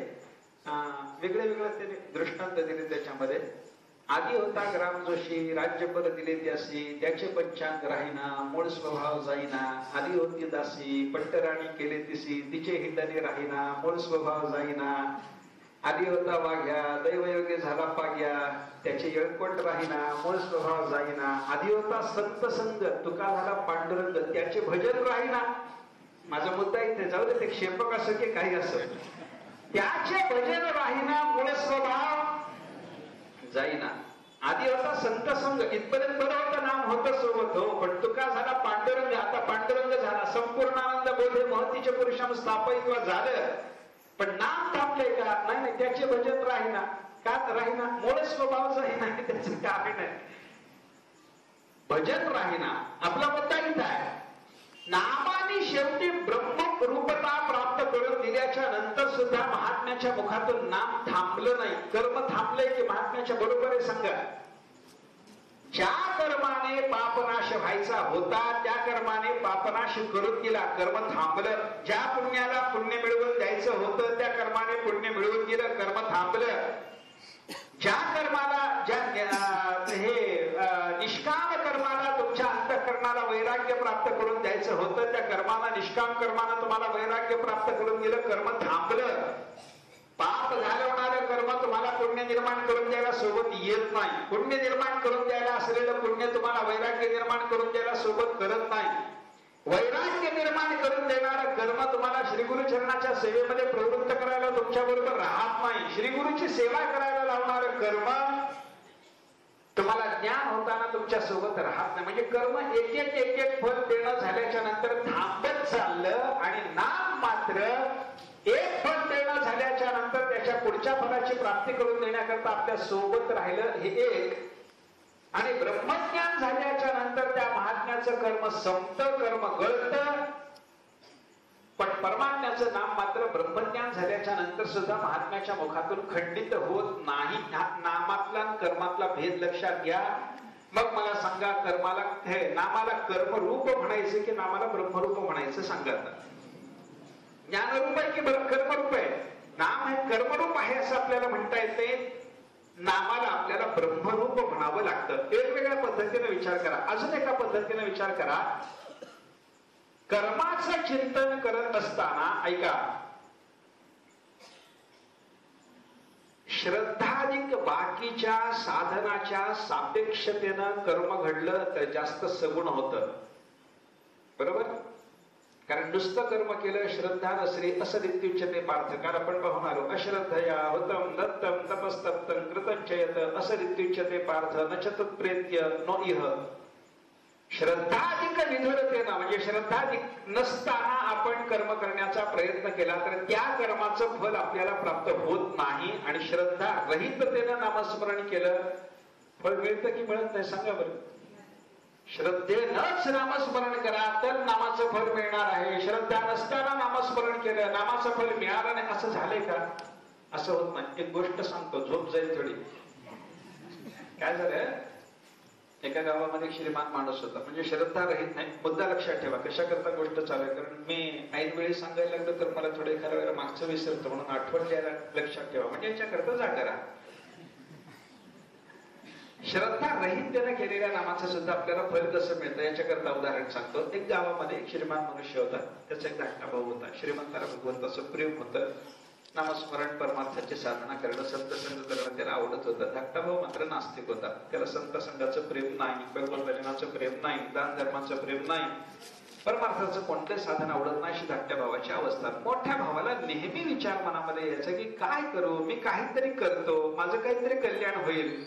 वेगळे वेगळे त्याने दृष्टांत दिले. त्याच्यामध्ये आधी होता ग्राम जोशी राज्यपर दिले त्यासी त्याचे पंचांग राहिना मूळ स्वभाव जाईना, आधी होती दासी पट्टराणी केले तिसी तिचे हिंडणे राहिना मूळ स्वभाव जाईना, आधी होता वाघ्या दैवयोगे झाला पाग्या त्याचे येळकोट राहिना मूळ स्वभाव जाईना, आधी होता सत्संग तुका झाला पांडुरंग त्याचे भजन राहिना. माझा मुद्दा इथे जाऊ दे, ते क्षेपक असं की काही असं, त्याचे भजन राहिना मूळ स्वभाव जाईना. आधी होता संत संग इथपर्यंत बरं होतं, नाम होतं सोबत हो, पण तुका झाला पांडुरंग, आता पांडुरंग झाला, संपूर्ण आनंद बोधे महतीचे पुरुषाम स्थापयित्वा झालं, पण नाम थांबले का? नाही, त्याचे भजन राहिना. का राहिना? मूळ स्वभाव जाईना, त्याचं कारण आहे भजन राहिना. आपला मुद्दा इथं आहे, नामाने शेवटी ब्रह्म रूपता प्राप्त करून दिल्याच्या नंतर सुद्धा महात्म्याच्या मुखातून नाम थांबलं नाही, कर्म थांबले की महात्म्याच्या बरोबर आहे सांगा. ज्या कर्माने पापनाश व्हायचा होता त्या कर्माने पापनाश करून दिला, कर्म थांबलं. ज्या पुण्याला पुण्य मिळवून द्यायचं होतं त्या कर्माने पुण्य मिळवून दिलं, कर्म थांबलं. ज्या कर्माला निष्काम कर्माला तुमच्या अंतःकरणाला वैराग्य प्राप्त करून द्यायचं होतं त्या कर्माला निष्काम कर्माला तुम्हाला वैराग्य प्राप्त करून दिलं, कर्म थांबलं. पाप घालवणारं कर्म तुम्हाला पुण्य निर्माण करून द्यायला सोबत येत नाही, पुण्य निर्माण करून द्यायला असलेलं पुण्य तुम्हाला वैराग्य निर्माण करून द्यायला सोबत करत नाही. वैराग्य निर्माण करून देणारं कर्म तुम्हाला श्री गुरुचरणाच्या सेवेमध्ये प्रवृत्त करायला तुमच्या बरोबर राहत नाही. श्री गुरुची सेवा करायला लावणारं कर्म तुम्हाला ज्ञान होताना तुमच्या सोबत राहत नाही. म्हणजे कर्म एक एक फल देणं झाल्याच्या नंतर थांबत चाललं आणि नाम मात्र एक फल देणं झाल्याच्या नंतर त्याच्या पुढच्या फलाची प्राप्ती करून देण्याकरता आपल्या सोबत राहिलं. हे एक. आणि ब्रह्मज्ञान झाल्याच्या नंतर त्या महात्म्याचं कर्म संपतं, कर्म गळतं. पण परमात्म्याचं नाम मात्र ब्रह्मज्ञान झाल्याच्या नंतर सुद्धा महात्म्याच्या मुखातून खंडित होत नाही. नामातला कर्मातला भेद लक्षात घ्या. मग मला सांगा, कर्माला नामाला कर्मरूप म्हणायचं की नामाला ब्रह्मरूप म्हणायचं सांगा. ज्ञानरूप आहे की कर्मरूप आहे? नाम हे कर्मरूप आहे असं आपल्याला म्हणता येते. नामाला आपल्याला ब्रह्मरूप म्हणावं लागतं. वेगवेगळ्या पद्धतीने विचार करा. अजून एका पद्धतीने विचार करा. कर्माचं चिंतन करत असताना ऐका, श्रद्धाधिक बाकीच्या साधनाच्या सापेक्षतेनं कर्म घडलं तर जास्त सगुण होतं. बरोबर? कारण नुसतं कर्म केलं श्रद्धा नसली असं दित्युच्यते पार्थ. काल आपण पाहणार अश्रद्धया होतम दत्तम तपस्तप्तम कृतच्चयत असं दित्युच्यते पार्थ न च तत्प्रेत्य नो इह. श्रद्धाधिक विधुरतेनं म्हणजे श्रद्धाधिक नसताना आपण कर्म करण्याचा प्रयत्न केला तर त्या कर्माचं फल आपल्याला प्राप्त होत नाही. आणि श्रद्धा रहिततेनं नामस्मरण केलं फळ मिळतं की मिळत नाही सांगा बरं? श्रद्धेनच नामस्मरण करा तर नामाचं फल मिळणार आहे. श्रद्धा नसताना नामस्मरण केलं, नामाचं फल मिळालं नाही असं झालंय का? असं होत नाही. एक गोष्ट सांगतो, झोप जाईल थोडी. काय झालं, एका गावामध्ये श्रीमान माणूस होता, म्हणजे श्रद्धा रहित नाही. मुद्दा लक्षात ठेवा कशा करता गोष्ट चालू आहे, कारण मी ऐन वेळी सांगायला लागलो तर मला थोडं एखाद्या वेळेला मागचं विसरतो, म्हणून आठवण द्यायला लक्षात ठेवा, म्हणजे याच्याकरता जागा राहा. श्रद्धा रहित त्यानं केलेल्या नामाचं सुद्धा आपल्याला फल कसं मिळतं याच्याकरता उदाहरण सांगतो. एक गावामध्ये एक श्रीमान मनुष्य होता, त्याचा एक धाकटा भाऊ होता. श्रीमंताला भगवंताचं प्रेम होतं, नामस्मरण परमार्थाची साधना करणं, संतसंग करणं त्याला आवडत होतं. धाकटा भाऊ मात्र नास्तिक होता, त्याला संतसंगाचं प्रेम नाही, भगवंताचं प्रेम नाही, दान धर्माचं प्रेम नाही, परमार्थाचं कोणतं साधन आवडत नाही, अशी धाकट्या भावाची अवस्था. मोठ्या भावाला नेहमी विचार मनामध्ये यायचा की काय करू, मी काहीतरी करतो, माझं काहीतरी कल्याण होईल.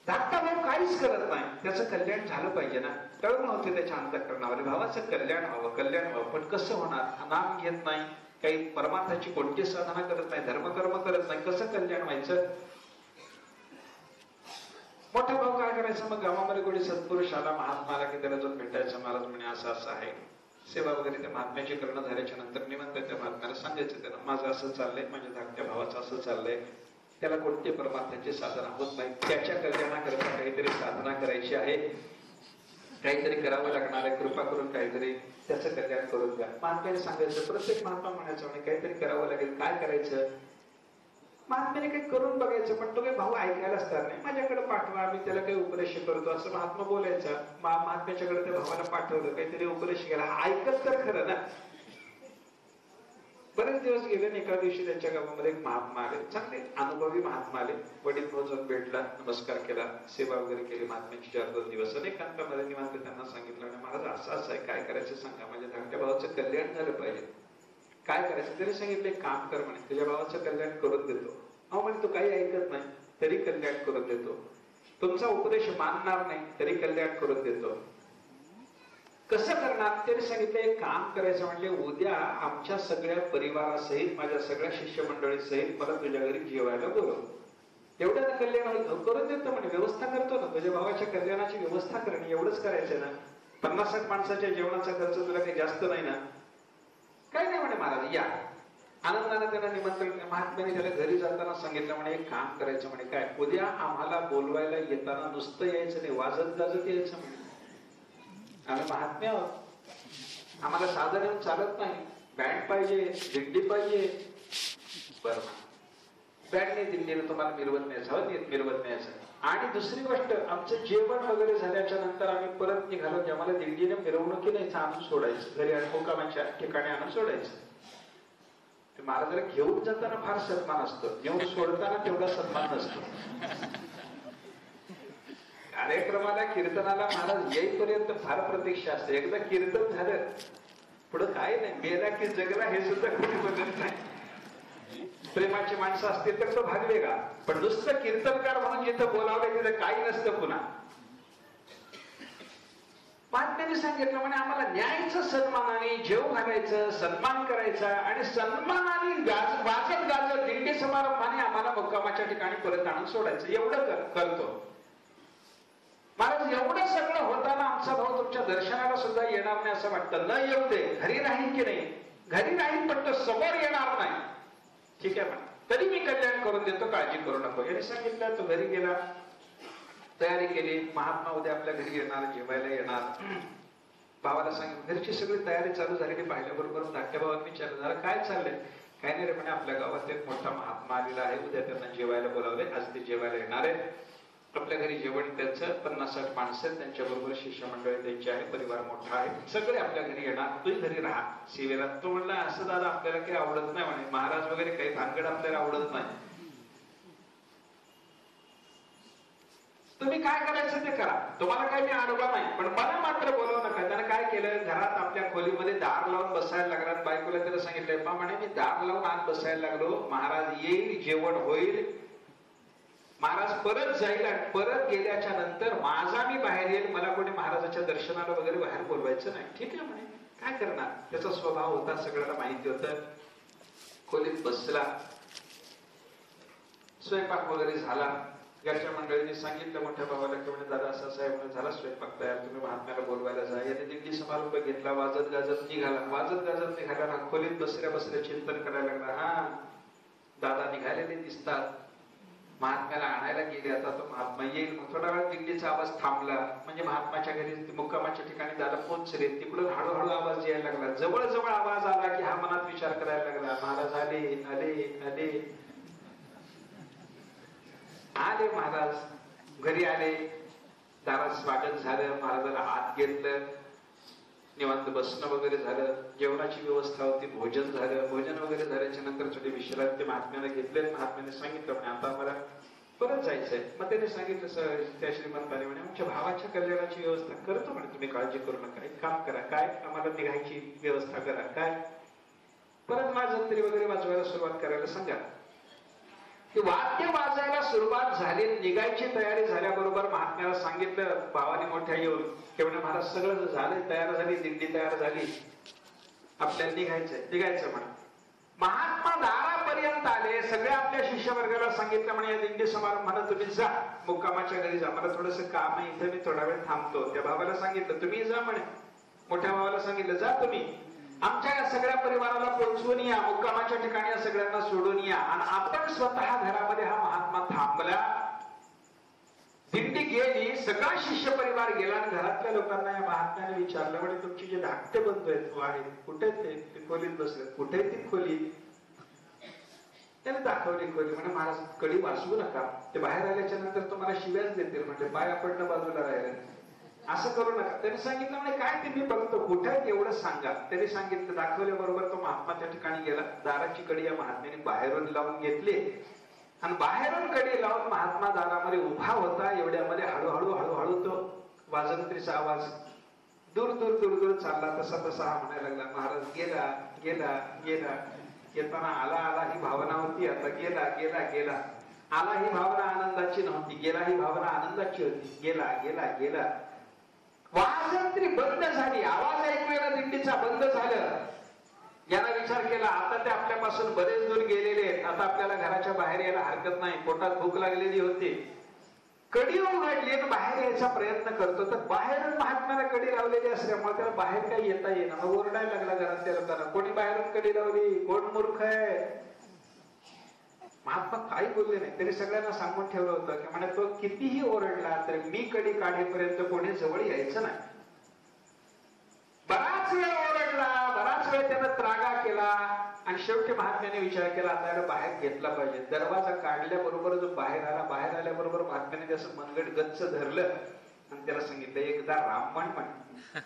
धाकटा भाऊ काहीच करत नाही, त्याचं कल्याण झालं पाहिजे ना. कळत नव्हते त्याच्या अंतःकरणावर, भावाचं कल्याण व्हावं, कल्याण व्हावं, पण कसं होणार? नाम घेत नाही, काही परमार्थाची कोणती साधना करत नाही, धर्मकर्म करत नाही, कसं कल्याण व्हायचं? मोठा भाऊ काय करायचं, मग गावामध्ये कोणी सत्पुरुष आला, महात्मा आला की त्याला जो भेटायचं, महाराज म्हणे असं असं आहे, सेवा वगैरे त्या महात्म्याची करणं झाल्याच्या नंतर निमंत त्या महात्म्याला सांगायचं त्याला, माझं असं चाललंय, माझ्या धाकट्या भावाचं असं चाललंय, त्याला कोणते परमार्थाची साधना होत नाही, त्याच्या कल्याणाकरता काहीतरी साधना करायची आहे, काहीतरी करावं लागणार आहे, कृपा करून काहीतरी त्याचं कल्याण करून द्या. महात्म्याने सांगायचं, प्रत्येक महात्मा म्हणायचं म्हणे काहीतरी करावं लागेल, काय करायचं? महात्म्याने काही करून बघायचं, पण तो काही भाऊ ऐकायला असणार नाही, माझ्याकडे पाठवा, मी त्याला काही उपदेश करतो असं महात्मा बोलायचा. महात्म्याच्याकडे त्या भावाला पाठवलं, काहीतरी उपदेश केला, ऐकत तर खरं ना. बरेच दिवस गेले, एका दिवशी त्यांच्या गावामध्ये एक महात्मा आले, चांगले अनुभवी महात्मा आले. वडील भाऊ जाऊन भेटला, नमस्कार केला, सेवा वगैरे केली महात्म्याची 4-2 दिवस. अनेक अंतामध्ये निवांत त्यांना सांगितलं, महाराज असं असं आहे, काय करायचं सांगा, माझ्या धाकट्या भावाचं कल्याण झालं पाहिजे, काय करायचं? तरी सांगितलं, एक काम कर म्हणे, तुझ्या भावाचं कल्याण करून देतो. अहो म्हणे, तो काही ऐकत नाही तरी कल्याण करून देतो, तुमचा उपदेश मानणार नाही तरी कल्याण करून देतो. कसं करणार? त्याने सांगितलं, एक काम करायचं म्हणजे उद्या आमच्या सगळ्या परिवारासहित, माझ्या सगळ्या शिष्यमंडळी सहित मला तुझ्या घरी जेवायला बोलव, एवढ्या कल्याण करून देतो म्हणे, व्यवस्था करतो ना, तुझ्या भावाच्या कल्याणाची व्यवस्था करणे, एवढंच करायचं ना, 50-60 माणसाच्या जेवणाचा खर्च तुला काही जास्त नाही ना? काय नाही म्हणे महाराज, या. आनंदाने त्यांना निमंत्रण. महात्म्याने त्याला घरी जाताना सांगितलं म्हणे, एक काम करायचं म्हणे, काय, उद्या आम्हाला बोलवायला येताना नुसतं यायचं नाही, वाजत गाजत यायचं म्हणे. आम्ही महात्म्य आहोत, आम्हाला साधन येऊन चालत नाही, बँड पाहिजे, दिंडी पाहिजे. बरं, बँडने दिंडीने तुम्हाला मिरवत न्यायचं, मिरवत न्यायचं. आणि दुसरी गोष्ट, आमचं जेवण वगैरे झाल्याच्या नंतर आम्ही परत निघालो की आम्हाला दिंडीने मिरवणुकीने आणून सोडायचं, घरी मुक्कामाच्या ठिकाणी आणून सोडायचं. महाराजाला घेऊन जाताना फार सन्मान असतो, घेऊन सोडताना तेवढा सन्मान नसतो. कार्यक्रमाला, कीर्तनाला महाराज येईपर्यंत फार प्रतीक्षा असते. एकदा कीर्तन झालं पुढं काय नाही, मेला की जगला हे सुद्धा कोणी बघत नाही. प्रेमाची माणसं असतील तर तो भाग वेगळा, पण नुसतं कीर्तनकार म्हणून जिथं बोलावलं तिथं काही नसतं. पुन्हा महात्म्याने सांगितलं म्हणे, आम्हाला न्यायचं, सन्मानाने जेव घालायचं, सन्मान करायचा, आणि सन्मानाने वाजत गाजत दिंडी समारंभाने आम्हाला मुक्कामाच्या ठिकाणी परत आणून सोडायचं, एवढं करतो. महाराज, एवढं सगळं होताना आमचा भाऊ तुमच्या दर्शनाला सुद्धा येणार नाही असं वाटतं. न येऊ दे, घरी राहील की नाही? घरी राहील, पण तो समोर येणार नाही. ठीक आहे, पण तरी मी कल्याण करून देतो, काळजी करू नको. याने सांगितलं, तो घरी गेला, तयारी केली. महात्मा उद्या आपल्या घरी येणार, जेवायला येणार. भावाला सांगितलं, घरची सगळी तयारी चालू झाली. पाहिल्याबरोबर धाकट्या भावांनी विचारलं, जरा काय चाललंय? काय नाही रे म्हणे, आपल्या गावात एक मोठा महात्मा आलेला आहे, उद्या त्यांना जेवायला बोलावले, आज ते जेवायला येणार आहे. आपल्या घरी जेवण त्यांचं 50-60 माणसं, त्यांच्या बरोबर शिष्यमंडळी त्यांची आहे, परिवार मोठा आहे, सगळे आपल्या घरी येणार, तूही घरी राहा सेवेला. तो म्हणला, असं दादा आपल्याला काही आवडत नाही म्हणे, महाराज वगैरे काही भानगड आपल्याला आवडत नाही, तुम्ही काय करायचं ते करा, तुम्हाला काही मी अडवा नाही, पण मला मात्र बोलवू नका. त्यानं काय केलं, घरात आपल्या खोलीमध्ये दार लावून बसायला लागला. बायकोला त्याला सांगितलंय, पा म्हणे, मी दार लावून आत बसायला लागलो, महाराज येईल, जेवण होईल, महाराज परत जाईल, आणि परत गेल्याच्या नंतर माझा मी बाहेर येईल, मला कोणी महाराजाच्या दर्शनाला वगैरे बाहेर बोलवायचं नाही. ठीक आहे म्हणे, काय करणार, त्याचा स्वभाव होता, सगळ्याला माहिती होतं. खोलीत बसला, स्वयंपाक वगैरे झाला, घरच्या मंडळींनी सांगितलं मोठ्या भावाला की म्हणजे दादा असं आहे झाला स्वयंपाक तयार, तुम्ही महात्म्याला बोलवायला जा. याने दिंडी समारंभ घेतला, वाजत गाजत निघाला. वाजत गाजत निघाला ना खोलीत बसल्या बसल्या चिंतन करायला लागला. हा दादा निघालेले दिसतात, महात्म्याला आणायला गेले, आता तो महात्मा येईल. मग थोडा वेळ दिंडीचा आवाज थांबला, म्हणजे महात्माच्या घरी मुक्कामाच्या ठिकाणी दादा पोहोचले. तिकडून हळूहळू आवाज यायला लागला. जवळ जवळ आवाज आला की हा मनात विचार करायला लागला, महाराज आले आले आले आले. महाराज घरी आले, दारात स्वागत झालं, महाराजाला आत घेतलं, निवांत बसणं वगैरे झालं, जेवणाची व्यवस्था होती, भोजन झालं. भोजन वगैरे झाल्याच्या नंतर थोडी विश्रांती महात्म्याने घेतले. महात्म्याने सांगितलं म्हणे आता आम्हाला परत जायचंय. मग त्याने सांगितलं त्या श्रीमंताने म्हणे आमच्या भावाच्या कल्याणाची व्यवस्था करतो म्हणे, तुम्ही काळजी करू नका, एक काम करा, काय आम्हाला निघायची व्यवस्था करा, काय परत वाजंत्री वगैरे वाजवायला सुरुवात करायला सांगा. वाद्य वाजायला सुरुवात झाली, निघायची तयारी झाल्याबरोबर महात्म्याला सांगितलं भावाने मोठ्या येऊन की म्हणे महाराज सगळं झालं, तयार झाली, दिंडी तयार झाली, आपल्याला निघायचं म्हणा. महात्मा दारापर्यंत आले. सगळे आपल्या शिष्यवर्गाला सांगितलं म्हणे या दिंडी समारंभाला तुम्ही जा, मुक्कामाच्या घरी जा, मला थोडस काम आहे इथे, मी थोडा वेळ थांबतो. त्या भावाला सांगितलं तुम्ही जा म्हणे. मोठ्या भावाला सांगितलं जा तुम्ही, आमच्या या सगळ्या परिवाराला पोहोचवून या, मुक्कामाच्या ठिकाणी या सगळ्यांना सोडून या. आणि आपण स्वतः घरामध्ये हा महात्मा थांबला. दिंडी गेली, सगळा शिष्य परिवार गेला आणि घरातल्या लोकांना या महात्म्याने विचारलं म्हणे तुमची जे धाकटे बंधू आहेत कुठे ते खोलीत बसले, कुठे ती खोली? त्याने दाखवली खोली. म्हणे महाराज कडी वाचवू नका, ते बाहेर आल्याच्या नंतर तुम्हाला शिव्याच देतील, म्हणजे पाया पडणं बाजूला राहिलं, असं करू नका. त्यांनी सांगितलं म्हणे काय ते मी बघतो, कुठे आहे एवढं सांगा. त्यांनी सांगितलं, दाखवल्याबरोबर तो महात्मा त्या ठिकाणी गेला. दाराची कडी या महात्म्याने बाहेरून लावून घेतली आणि बाहेरून कडी लावून महात्मा दारामध्ये उभा होता. एवढ्यामध्ये हळूहळू हळूहळू तो वाजंत्रीचा आवाज दूर दूर दूर दूर चालला. तसा तसा हा म्हणायला लागला महाराज गेला गेला गेला. येताना आला आला ही भावना होती, आता गेला गेला गेला. आला ही भावना आनंदाची नव्हती, गेला ही भावना आनंदाची होती. गेला गेला गेला. वाजंत्री बंद झाली, आवाज ऐकूया दिंडीचा बंद झालं. याला विचार केला आता ते आपल्यापासून बरेच दूर गेलेले आहेत, आता आपल्याला घराच्या बाहेर यायला हरकत नाही, पोटात भूक लागलेली होती. कडी उघडली आणि बाहेर यायचा प्रयत्न करतो, तर बाहेरून महात्म्याला कडी लावलेली असल्यामुळे त्याला बाहेर काही येता येईना. मग ओरडायला लागला घरातल्या लोकांना, कोणी बाहेरून कडी लावली, कोण मूर्ख आहे? महात्मा काही बोलले नाही. त्यांनी सगळ्यांना सांगून ठेवलं होतं की म्हणे तो कितीही ओरडला तरी मी कडी काढेपर्यंत कोणी जवळ यायचं नाही. बराच वेळ ओरडला, बराच वेळ त्यानं त्रागा केला आणि शेवटी महात्म्याने विचार केला आता याला बाहेर घेतला पाहिजे. दरवाजा काढल्याबरोबर जो बाहेर आला, बाहेर आल्याबरोबर महात्म्याने त्याचं मनगट गच्च धरलं आणि त्याला सांगितलं एकदा राममण म्हण,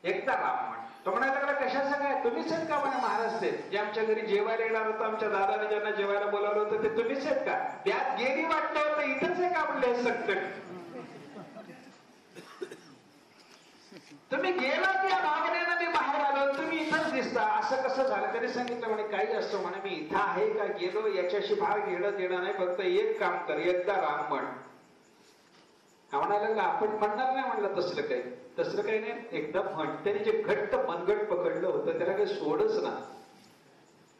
एकदा राममण. तो म्हणायला लागला कशाचं काय, तुम्हीच आहेत का म्हणे महाराज ते जे आमच्या घरी जेवायला येणार होतं, आमच्या दादाने ज्यांना जेवायला बोलावलं होतं ते तुम्हीच आहेत का? त्यात गेली वाटलं होतं, इथंच आहे का म्हणले संकट? तुम्ही गेला त्या भावनेनं मी बाहेर आलो, तुम्ही इथंच दिसता, असं कसं झालं? त्यांनी सांगितलं म्हणे काही असतो म्हणे मी इथं आहे का गेलो याच्याशी भाग घेणं देणं नाही, फक्त एक काम कर, एकदा राम म्हण. म्हणायला लागला आपण म्हणणार नाही म्हणलं तसलं काही नाही, एकदम म्हण. त्याने जे घट्ट मनगट पकडलं होतं त्याला काही सोडच ना,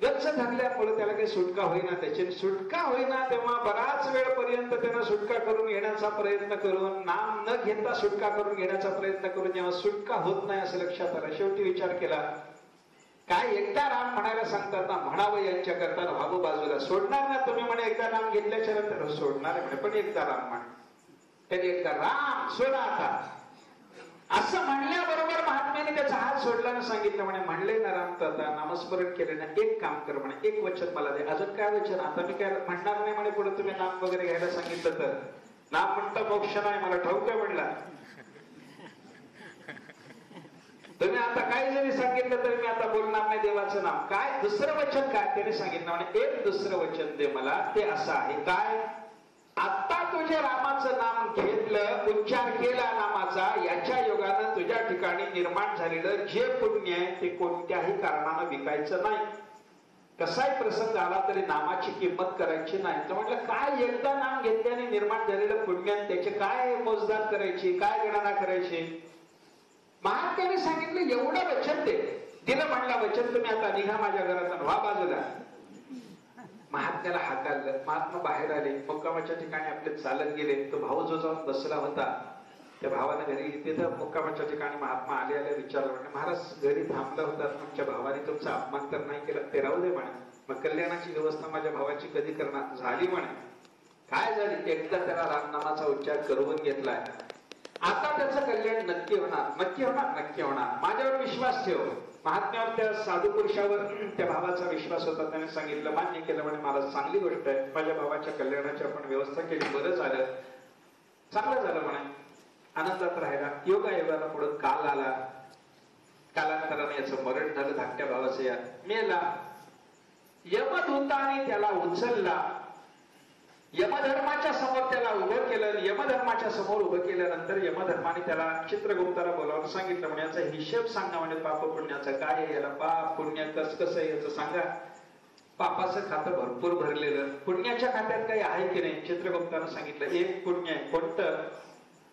गच्च धरल्यामुळे त्याला काही सुटका होईना, त्याची सुटका होईना. तेव्हा बराच वेळपर्यंत त्यानं सुटका करून घेण्याचा प्रयत्न करून, नाम न घेता सुटका करून घेण्याचा प्रयत्न करून जेव्हा सुटका होत नाही असं लक्षात आलं, शेवटी विचार केला काय एकदा राम म्हणायला सांगतात ना, म्हणावं यांच्या करता व्हावं बाजूला. सोडणार ना तुम्ही म्हणे एकदा नाम घेतल्याच्या नंतर? सोडणार आहे म्हणे, पण एकदा राम म्हण. त्याने एकदा राम सोडा आता असं म्हणल्याबरोबर महात्म्याने त्याचा हात सोडला आणि सांगितलं म्हणे म्हणले ना राम तर आता नामस्मरण केले ना, एक काम कर म्हणे, एक वचन मला दे. अजून काय वचन? आता मी काय म्हणणार नाही म्हणे पुढे तुम्ही नाम वगैरे घ्यायला सांगितलं तर. नाम म्हणता मोक्ष नाही, मला ठाऊक आहे म्हणला. तुम्ही आता काही जरी सांगितलं तरी मी आता बोलणार नाही देवाचं नाम. काय दुसरं वचन काय? त्याने सांगितलं म्हणे एक दुसरं वचन दे मला, ते असं आहे काय, आता तुझ्या रामाचं नाम घेतलं, उच्चार केला नामाचा, याच्या योगानं तुझ्या ठिकाणी निर्माण झालेलं जे पुण्य आहे ते कोणत्याही कारणानं विकायचं नाही. कसाही प्रसंग आला तरी नामाची किंमत करायची नाही. तर म्हटलं काय एकदा नाम घेतल्याने निर्माण झालेलं पुण्य, त्याचे काय मोजदाद करायची, काय गणना करायची? महात्म्याने सांगितलं एवढं वचन दे. दिलं म्हणला वचन, तुम्ही आता निघा माझ्या घरात, व्हा बाजूला. महात्म्याला हाकाललं. महात्मा बाहेर आले, मुक्कामाच्या ठिकाणी आपले चालत गेले. तो भाऊ जो जाऊन बसला होता त्या भावाने घरी, तिथं मुक्कामाच्या ठिकाणी महात्मा आले विचारलं, म्हणजे महाराज घरी थांबला होता, तुमच्या भावाने तुमचा अपमान तर नाही केला? ते राहू दे म्हणे, मग कल्याणाची व्यवस्था माझ्या भावाची कधी करणार? झाली म्हणे. काय झाली? एकदा त्याला रामनामाचा उच्चार करून घेतलाय, आता त्याचं कल्याण नक्की होणार, नक्की होणार, नक्की होणार. माझ्यावर विश्वास ठेव. महात्म्यावर, त्या साधू पुरुषावर त्या भावाचा विश्वास होता. त्याने सांगितलं, मान्य केलं म्हणे, महाराज चांगली गोष्ट आहे, माझ्या भावाच्या कल्याणाची आपण व्यवस्था केली, बरं झालं, चांगलं झालं म्हणे. आनंदात राहिला. योगायोगाला पुढे काल आला. कालांतराने याचं मरण झालं. धाकट्या भावाचं या मेला. यमदूताने त्याला उचलला, यमधर्माच्या समोर त्याला उभं केलं. यमधर्माच्या समोर उभं केल्यानंतर यमधर्माने त्याला चित्रगुप्ताला बोलावून सांगितलं, म्हणे याचा हिशेब सांगा म्हणे, पाप पुण्याचा काय आहे, याला पाप पुण्य कसं आहे याचं सांगा. पापाचं खातं भरपूर भरलेलं, पुण्याच्या खात्यात काही आहे की नाही? चित्रगुप्तानं सांगितलं, एक पुण्य आहे. कोणतं?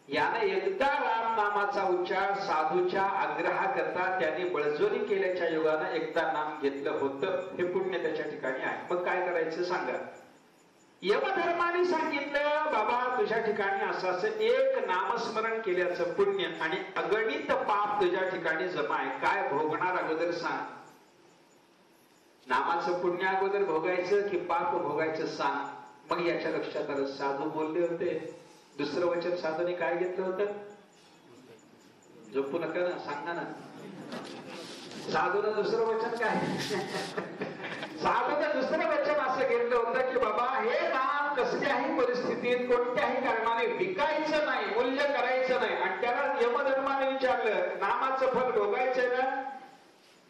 याने एकदा राम नामाचा उच्चार साधूच्या आग्रहाकरता त्याने बळजोरी केल्याच्या योगानं एकदा नाम घेतलं होतं, हे पुण्य त्याच्या ठिकाणी आहे. मग काय करायचं सांगा. यमधर्माने सांगितलं, बाबा तुझ्या ठिकाणी असं एक नामस्मरण केल्याचं पुण्य आणि अगणित पाप तुझ्या ठिकाणी जमा आहे. काय भोगणार अगोदर सांग. नामाचं पुण्य अगोदर भोगायचं की पाप भोगायचं सांग. मग याच्या लक्षात आलं, साधू बोलले होते. दुसरं वचन साधूने काय घेतलं होतं? झोपू नका ना, सांगा ना. साधूनं दुसरं वचन काय? साधूनं दुसरं वचन असं घेतलं होतं की बाबा हे नाम कसल्याही परिस्थितीत कोणत्याही कारणाने विकायचं नाही, मूल्य करायचं नाही. आणि त्याला यमधर्माने विचारलं, नामाचं फल भोगायचंय ना?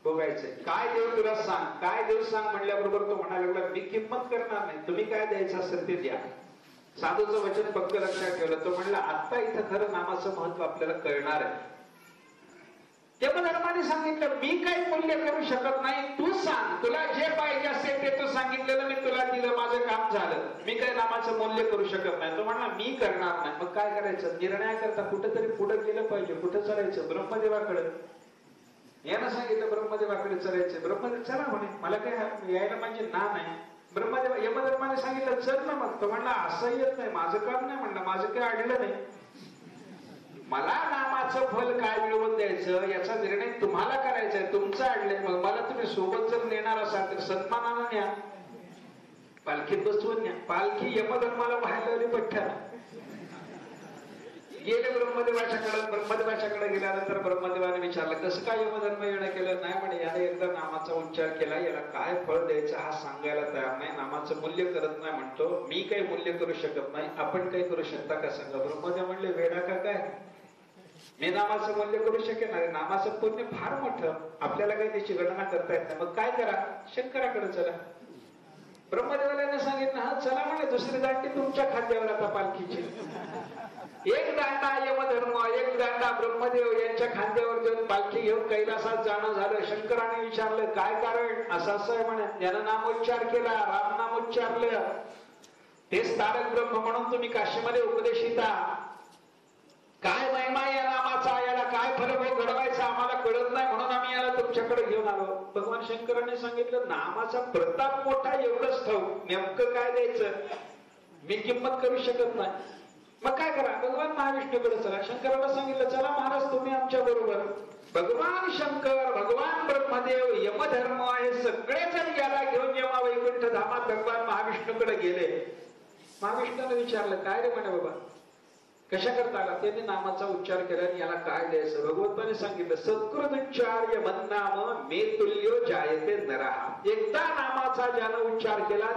भोगायचंय. काय देव तुला सांग, काय देव सांग म्हणल्याबरोबर तो म्हणायला लागला, मी किंमत करणार नाही, तुम्ही काय द्यायचं असेल ते द्या. साधूचं वचन फक्त लक्षात ठेवलं. तो म्हणला, आता इथं खरं नामाचं महत्व आपल्याला कळणार आहे. यमधर्माने सांगितलं, मी काही मूल्य करू शकत नाही, तू सांग, तुला जे पाहिजे असेल ते तू सांगितलेलं मी तुला दिलं, माझं काम झालं, मी काही नामाचं मूल्य करू शकत नाही. तो म्हणला, मी करणार नाही. मग काय करायचं? निर्णयाकरता कुठेतरी पुढे गेलं पाहिजे. कुठं चालायचं? ब्रह्मदेवाकडे. यानं सांगितलं ब्रह्मदेवाकडे चालायचं. ब्रह्मदेव चला म्हणे, मला काय यायला म्हणजे ना नाही. ब्रह्मदेव यमधर्माने सांगितलं, चल ना. मग तो म्हणला, असं येत नाही, माझं काम नाही. म्हणलं, माझं काय अडलं नाही, मला नामाचं फल काय मिळवून द्यायचं याचा निर्णय तुम्हाला करायचा आहे, तुमचं अडलंय. मग मला तुम्ही सोबत जर नेणार असाल तर सन्मानानं न्या, पालखीत बसवून न्या. पालखी यमधर्माला व्हायला लावली पठ्ठ्याला. गेले ब्रह्मदेवाच्याकडे. ब्रह्मदेवाच्याकडे गेल्यानंतर ब्रह्मदेवाने विचारलं, कसं काय यमधर्म येणं केलं? नाही म्हणे, याने एकदा नामाचा उच्चार केला, याला काय फळ द्यायचं हा सांगायला तयार नाही, नामाचं मूल्य करत नाही म्हणतो, मी काही मूल्य करू शकत नाही, आपण काही करू शकता का सांगा. ब्रह्मदेव म्हणले, वेडा का काय, मी नामाचं मूल्य करू शकेन? अरे नामाचं पुण्य फार मोठं, आपल्याला काही त्याची गणना करता येत नाही. मग काय करा, शंकराकडे चला. ब्रह्मदेवाला सांगितलं, हा चला म्हणे, दुसरी दांडी तुमच्या खांद्यावर आता पालखीची. एक दांडा यमधर्म, एक दांडा ब्रह्मदेव यांच्या खांद्यावर देऊन पालखी घेऊन कैलासात जाणं झालं. शंकराने विचारलं, काय कारण? असं आहे म्हणे, यानं नामोच्चार केला, राम नाम उच्चारलं, तेच तारक ब्रह्म म्हणून तुम्ही काशीमध्ये उपदेशिता. काय महिमा या नामाचा, याला काय फलभोग घडवायचा आम्हाला कळत नाही, म्हणून आम्ही याला तुमच्याकडे घेऊन आलो. भगवान शंकराने सांगितलं, नामाचा प्रताप मोठा एवढंच ठाऊक, नेमकं काय द्यायचं मी किंमत करू शकत नाही. मग काय करा, भगवान महाविष्णूकडे चला. शंकराला सांगितलं, चला महाराज तुम्ही आमच्या बरोबर. भगवान शंकर, भगवान ब्रह्मदेव, यमधर्म हे सगळे जण याला घेऊन यमा वैकुंठ धामात भगवान महाविष्णूकडे गेले. महाविष्णूने विचारलं, काय रे म्हणे बाबा, कशा करता आला? त्यांनी नामाचा उच्चार केला, याला काय द्यायचं? भगवंताने सांगितलं, सत्कृतोच्चार्य मन्नाम मे तुल्यो जायते नरहा. एकदा नामाचा ज्यानं उच्चार केला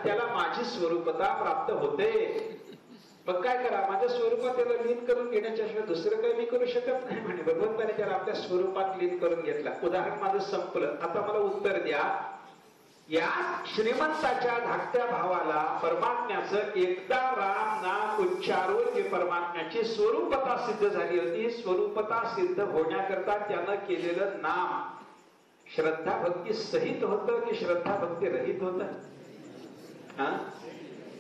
त्याला माझी स्वरूपता प्राप्त होते. मग काय करा, माझ्या स्वरूपात त्याला लीन करून घेण्याच्याशिवाय दुसरं काही मी करू शकत नाही म्हणे. भगवंताने त्याला आपल्या स्वरूपात लीन करून घेतला. उदाहरण माझं संपलं. आता मला उत्तर द्या, या श्रीमंताच्या धाकट्या भावाला परमात्म्याचं एकदा राम नाम उच्चारून जी परमात्म्याची स्वरूपता सिद्ध झाली होती, स्वरूपता सिद्ध होण्याकरता त्यानं केलेलं नाम श्रद्धा भक्ती सहित होतं की श्रद्धा भक्ती रहित होतं?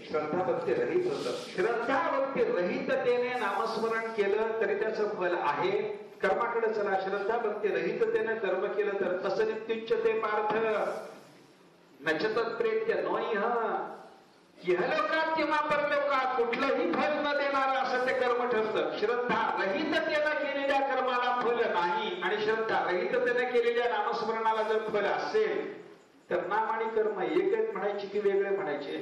श्रद्धा भक्ती रहित होतं. श्रद्धा भक्ती रहिततेने नामस्मरण केलं तरी त्याचं फल आहे. कर्माकडे चला. श्रद्धा भक्ती रहिततेने कर्म केलं तर असं नित्युच्चते पार्थ. नचतत्प्रेत्य नोईह इहलोकात किंवा परलोकात कुठलंही फल न देणारं असं ते कर्म ठरतं. श्रद्धा रहिततेनं केलेल्या कर्माला फल नाही आणि श्रद्धा रहिततेनं केलेल्या नामस्मरणाला जर फल असेल तर नाम आणि कर्म एक आहेत म्हणायचे की वेगळे म्हणायचे?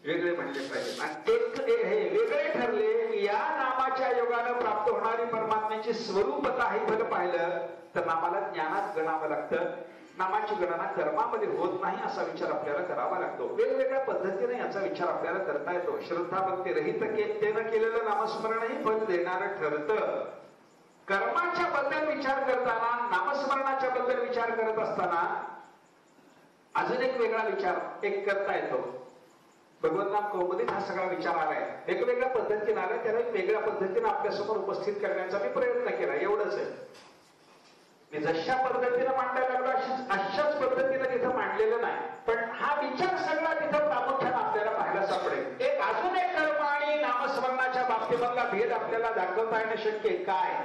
वेगळे म्हणले पाहिजे. आणि हे वेगळे ठरले की या नामाच्या योगानं प्राप्त होणारी परमात्म्याची स्वरूपता ही फल पाहिलं तर नामाला ज्ञानात गणावं लागतं. नामाची गणना कर्मामध्ये होत नाही असा विचार आपल्याला करावा लागतो. वेगवेगळ्या पद्धतीने याचा विचार आपल्याला करता येतो. श्रद्धा भक्ती रहिततेनं केलेलं नामस्मरणही फल देणारं ठरतं. कर्माच्या बद्दल विचार करताना नामस्मरणाच्या बद्दल विचार करत असताना अजून एक वेगळा विचार एक करता येतो. भगवंत नाम कौमुदीत हा सगळा विचार आलाय, वेगवेगळ्या पद्धतीने आलाय, त्याला वेगळ्या पद्धतीने आपल्यासमोर उपस्थित करण्याचा मी प्रयत्न केला. एवढंच आहे. मी जशा पद्धतीने मांडायला लागलो अशाच पद्धतीने तिथं मांडलेलं नाही, पण हा विचार सगळा तिथं प्रामुख्याने आपल्याला पाहायला सापडेल. एक अजून एक कर्म आणि नामस्मरणाच्या बाबतीमधला भेद आपल्याला दाखवता येणं शक्य आहे. काय?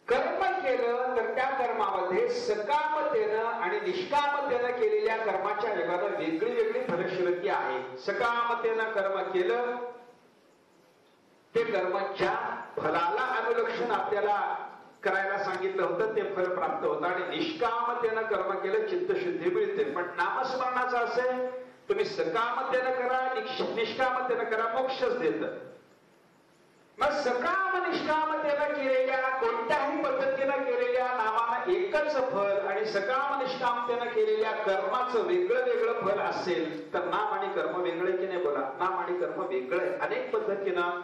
कर्म केलं तर त्या कर्मामध्ये सकामतेनं आणि निष्कामतेनं केलेल्या कर्माच्या योगानं वेगळी वेगळी फलश्रुती आहे. सकामतेनं कर्म केलं ते कर्म ज्या फलाला अनुलक्षण आपल्याला करायला सांगितलं होतं ते फल प्राप्त होतं आणि निष्कामतेनं कर्म केलं चित्तशुद्धी मिळते. पण नामस्मरणाचं असेल तुम्ही सकामतेनं करा निष्कामतेनं करा मोक्षच देत. मग सकाम निष्कामतेनं केलेल्या कोणत्याही पद्धतीनं केलेल्या नामाला एकच फल आणि सकाम निष्कामतेनं केलेल्या कर्माचं वेगळं वेगळं फल असेल तर नाम आणि कर्म वेगळे की नाही? बोला. नाम आणि कर्म वेगळे. अनेक पद्धतीनं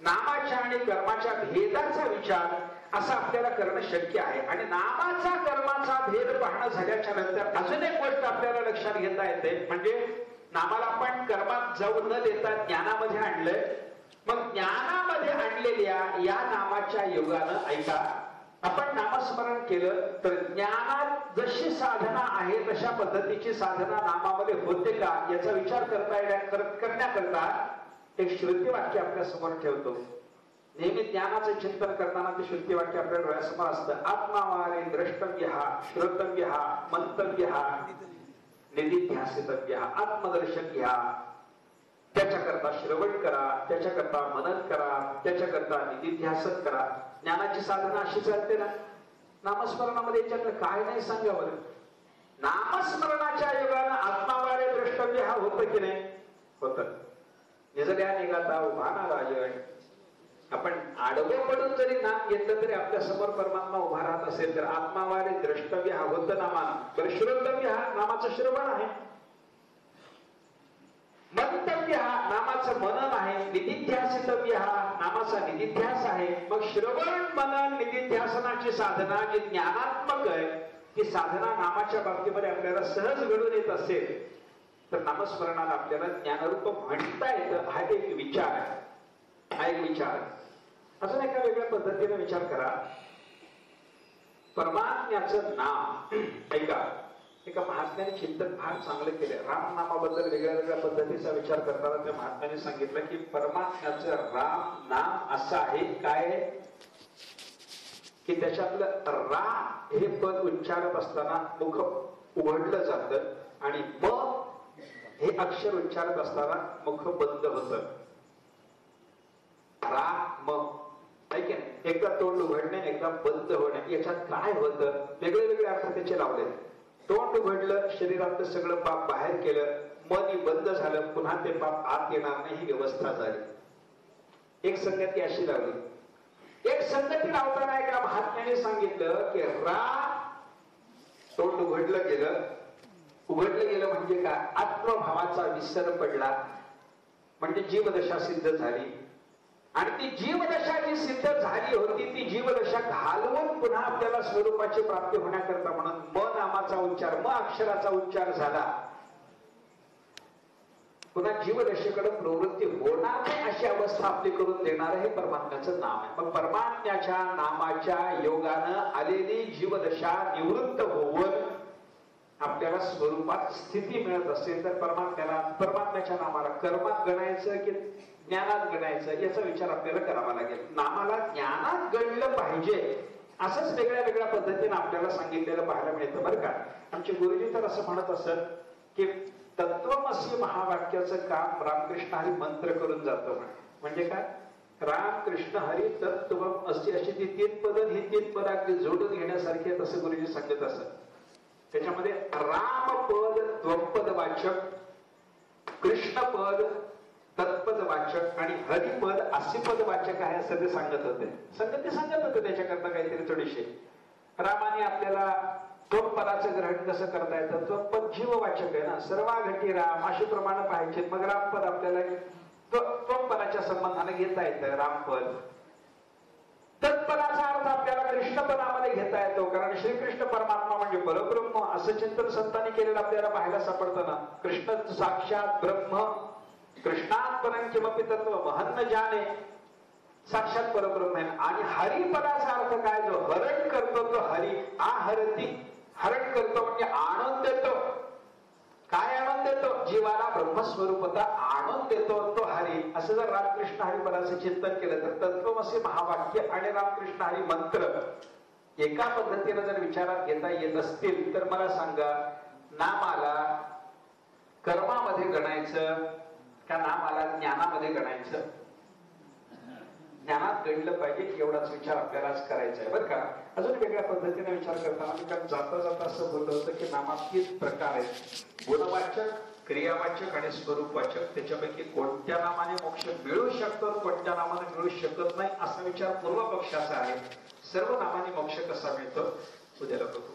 नामाच्या आणि कर्माच्या भेदाचा विचार असं आपल्याला करणं शक्य आहे. आणि नामाचा कर्माचा भेद पाहणं झाल्याच्या नंतर अजून एक गोष्ट आपल्याला लक्षात घेता येते, म्हणजे नामाला आपण कर्मात जाऊ न देता ज्ञानामध्ये आणलंय. मग ज्ञानामध्ये आणलेल्या या नामाच्या योगानं ऐका, आपण नामस्मरण केलं तर ज्ञानात जशी साधना आहे तशा पद्धतीची साधना नामामध्ये होते का याचा विचार करण्याकरता एक श्रुतिवाक्य आपल्या समोर ठेवतो. नेहमी ज्ञानाचं चिंतन करताना ते श्रुतिवाक्य आपल्या डोळ्यासमोर असतं. आत्मावारे द्रष्टव्यः श्रोतव्यः मंतव्यः निदिध्यासितव्यः. आत्मदर्शन घ्या, त्याच्याकरता श्रवण करा, त्याच्याकरता मनन करा, त्याच्याकरता निदिध्यासन करा. ज्ञानाची साधना अशी चालते ना. नामस्मरणामध्ये याच्यातलं काय नाही सांगा बरं. नामस्मरणाच्या योगानं आत्मावारे द्रष्टव्य हा होतं की नाही? होतं. निजल्या निघाता उभा ना राजन. आपण आडवं पडून जरी नाम घेतलं तरी आपल्या समोर परमात्मा उभा राहत असेल तर आत्मावारे द्रष्टव्य हा होतं नामानं. बरं श्रोतव्य हा नामाचं श्रवण आहे. मंतव्य हा नामाचं मनन आहे. निदिध्यासितव्य हा नामाचा निदिध्यास आहे. मग श्रवण मनन निदिध्यासनाची साधना जी ज्ञानात्मक आहे ती साधना नामाच्या बाबतीमध्ये आपल्याला सहज घडून येत असेल तर नामस्मरणाला आपल्याला ज्ञानरूप म्हणता येतं. हा एक विचार आहे. हा एक विचार. अजून एका वेगळ्या पद्धतीने विचार करा. परमात्म्याचं नाम ऐका. एका महात्म्याने चिंतन फार चांगलं केलं. राम नामाबद्दल वेगळ्या वेगळ्या पद्धतीचा विचार करताना त्या महात्म्याने सांगितलं की परमात्म्याचं राम नाम असं आहे काय की त्याच्यातलं रा हे पद उच्चारत असताना मुख उघडलं जातं आणि म हे अक्षर उच्चारत असताना मुख बंद होत. रा म ऐक एकदा तोंड उघडणे एकदा बंद होणे याच्यात काय होतं? वेगळे वेगळे अर्थ त्याचे लावले. तोंड उघडलं शरीरातलं सगळं पाप बाहेर केलं, मन बंद झालं, पुन्हा ते पाप आत येणार नाही ही व्यवस्था झाली. एक संगती अशी लावली. एक संगती लावताना एका महात्म्याने सांगितलं की रा तोंड उघडलं गेलं. उघडलं गेलं म्हणजे काय? आत्मभावाचा विसर पडला म्हणजे जीवदशा सिद्ध झाली. आणि ती जीवदशा जी सिद्ध झाली होती ती जीवदशा घालवून पुन्हा आपल्याला स्वरूपाची प्राप्ती होण्याकरता म्हणून म नामाचा उच्चार म अक्षराचा उच्चार झाला. पुन्हा जीवदशेकडे प्रवृत्ती होणार नाही अशी अवस्था आपली करून देणार हे परमात्म्याचं नाम आहे. मग परमात्म्याच्या नामाच्या योगानं आलेली जीवदशा निवृत्त होऊन आपल्याला स्वरूपात स्थिती मिळत असेल तर परमात्म्याच्या नामाला कर्मात गणायचं की ज्ञानात गणायचं याचा विचार आपल्याला करावा लागेल. नामाला ज्ञानात गणलं पाहिजे असंच वेगळ्या वेगळ्या पद्धतीने आपल्याला सांगितलेलं पाहायला मिळतं बरं का. आमचे गुरुजी तर असं म्हणत असत की तत्वमसी महावाक्याचं काम रामकृष्ण हरी मंत्र करून जातो म्हणजे काय, राम कृष्ण हरी तत्वम अशी अशी ती 3 पद, ही 3 पद अगदी जोडून घेण्यासारखी आहे असं गुरुजी सांगत असत. त्याच्यामध्ये राम पद त्वपद वाचक, कृष्ण पद तत्पद वाचक आणि हरिपद असिपद वाचक आहे असं ते सांगत होते. सांगत होते त्याच्याकरता काहीतरी थोडीशी. रामाने आपल्याला त्वपदाचं ग्रहण कसं करता येतं, त्वपद जीववाचक आहे ना, सर्वाघटी राम अशी प्रमाणे पाहिजे. मग रामपद आपल्याला त्वपदाच्या संबंधाने घेता येतं रामपद. तत्पदाचा अर्थ आपल्याला कृष्णपदामध्ये घेता येतो, कारण श्रीकृष्ण परमात्मा म्हणजे परब्रह्म असं चिंतन संतांनी केलेलं आपल्याला पाहायला सापडतं ना. कृष्ण साक्षात ब्रह्म, कृष्णात परं किमपि तत्व महन्न जाने, साक्षात परब्रह्म आहे. आणि हरिपदाचा अर्थ काय, जो हरण करतो तो हरी. आहरती, हरण करतो म्हणजे आणून देतो. काय आणून देतो, जीवाला ब्रह्मस्वरूपता आणून देतो तो हरी. असं जर रामकृष्ण हरिपदाचं चिंतन केलं तर तत्वमसी महावाक्य आणि रामकृष्ण हरी मंत्र एका पद्धतीने जर विचारात घेता येत असतील तर मला सांगा, नामाला कर्मामध्ये गणायचं का नामाला ज्ञानामध्ये गणायचं? ज्ञानात गणलं पाहिजे एवढाच विचार आपल्याला करायचा आहे बरं का. अजून वेगळ्या पद्धतीने विचार करताना मी कारण जाता जाता असं बोललं होतं की नामात 3 प्रकार आहेत, गुणवाचक, क्रियावाचक आणि स्वरूपवाचक. त्याच्यापैकी कोणत्या नामाने मोक्ष मिळू शकतो, कोणत्या नामाने मिळू शकत नाही असा विचार पूर्व पक्षाचा आहे. सर्व नामाने मोक्ष कसा मिळतो उद्याला बघू.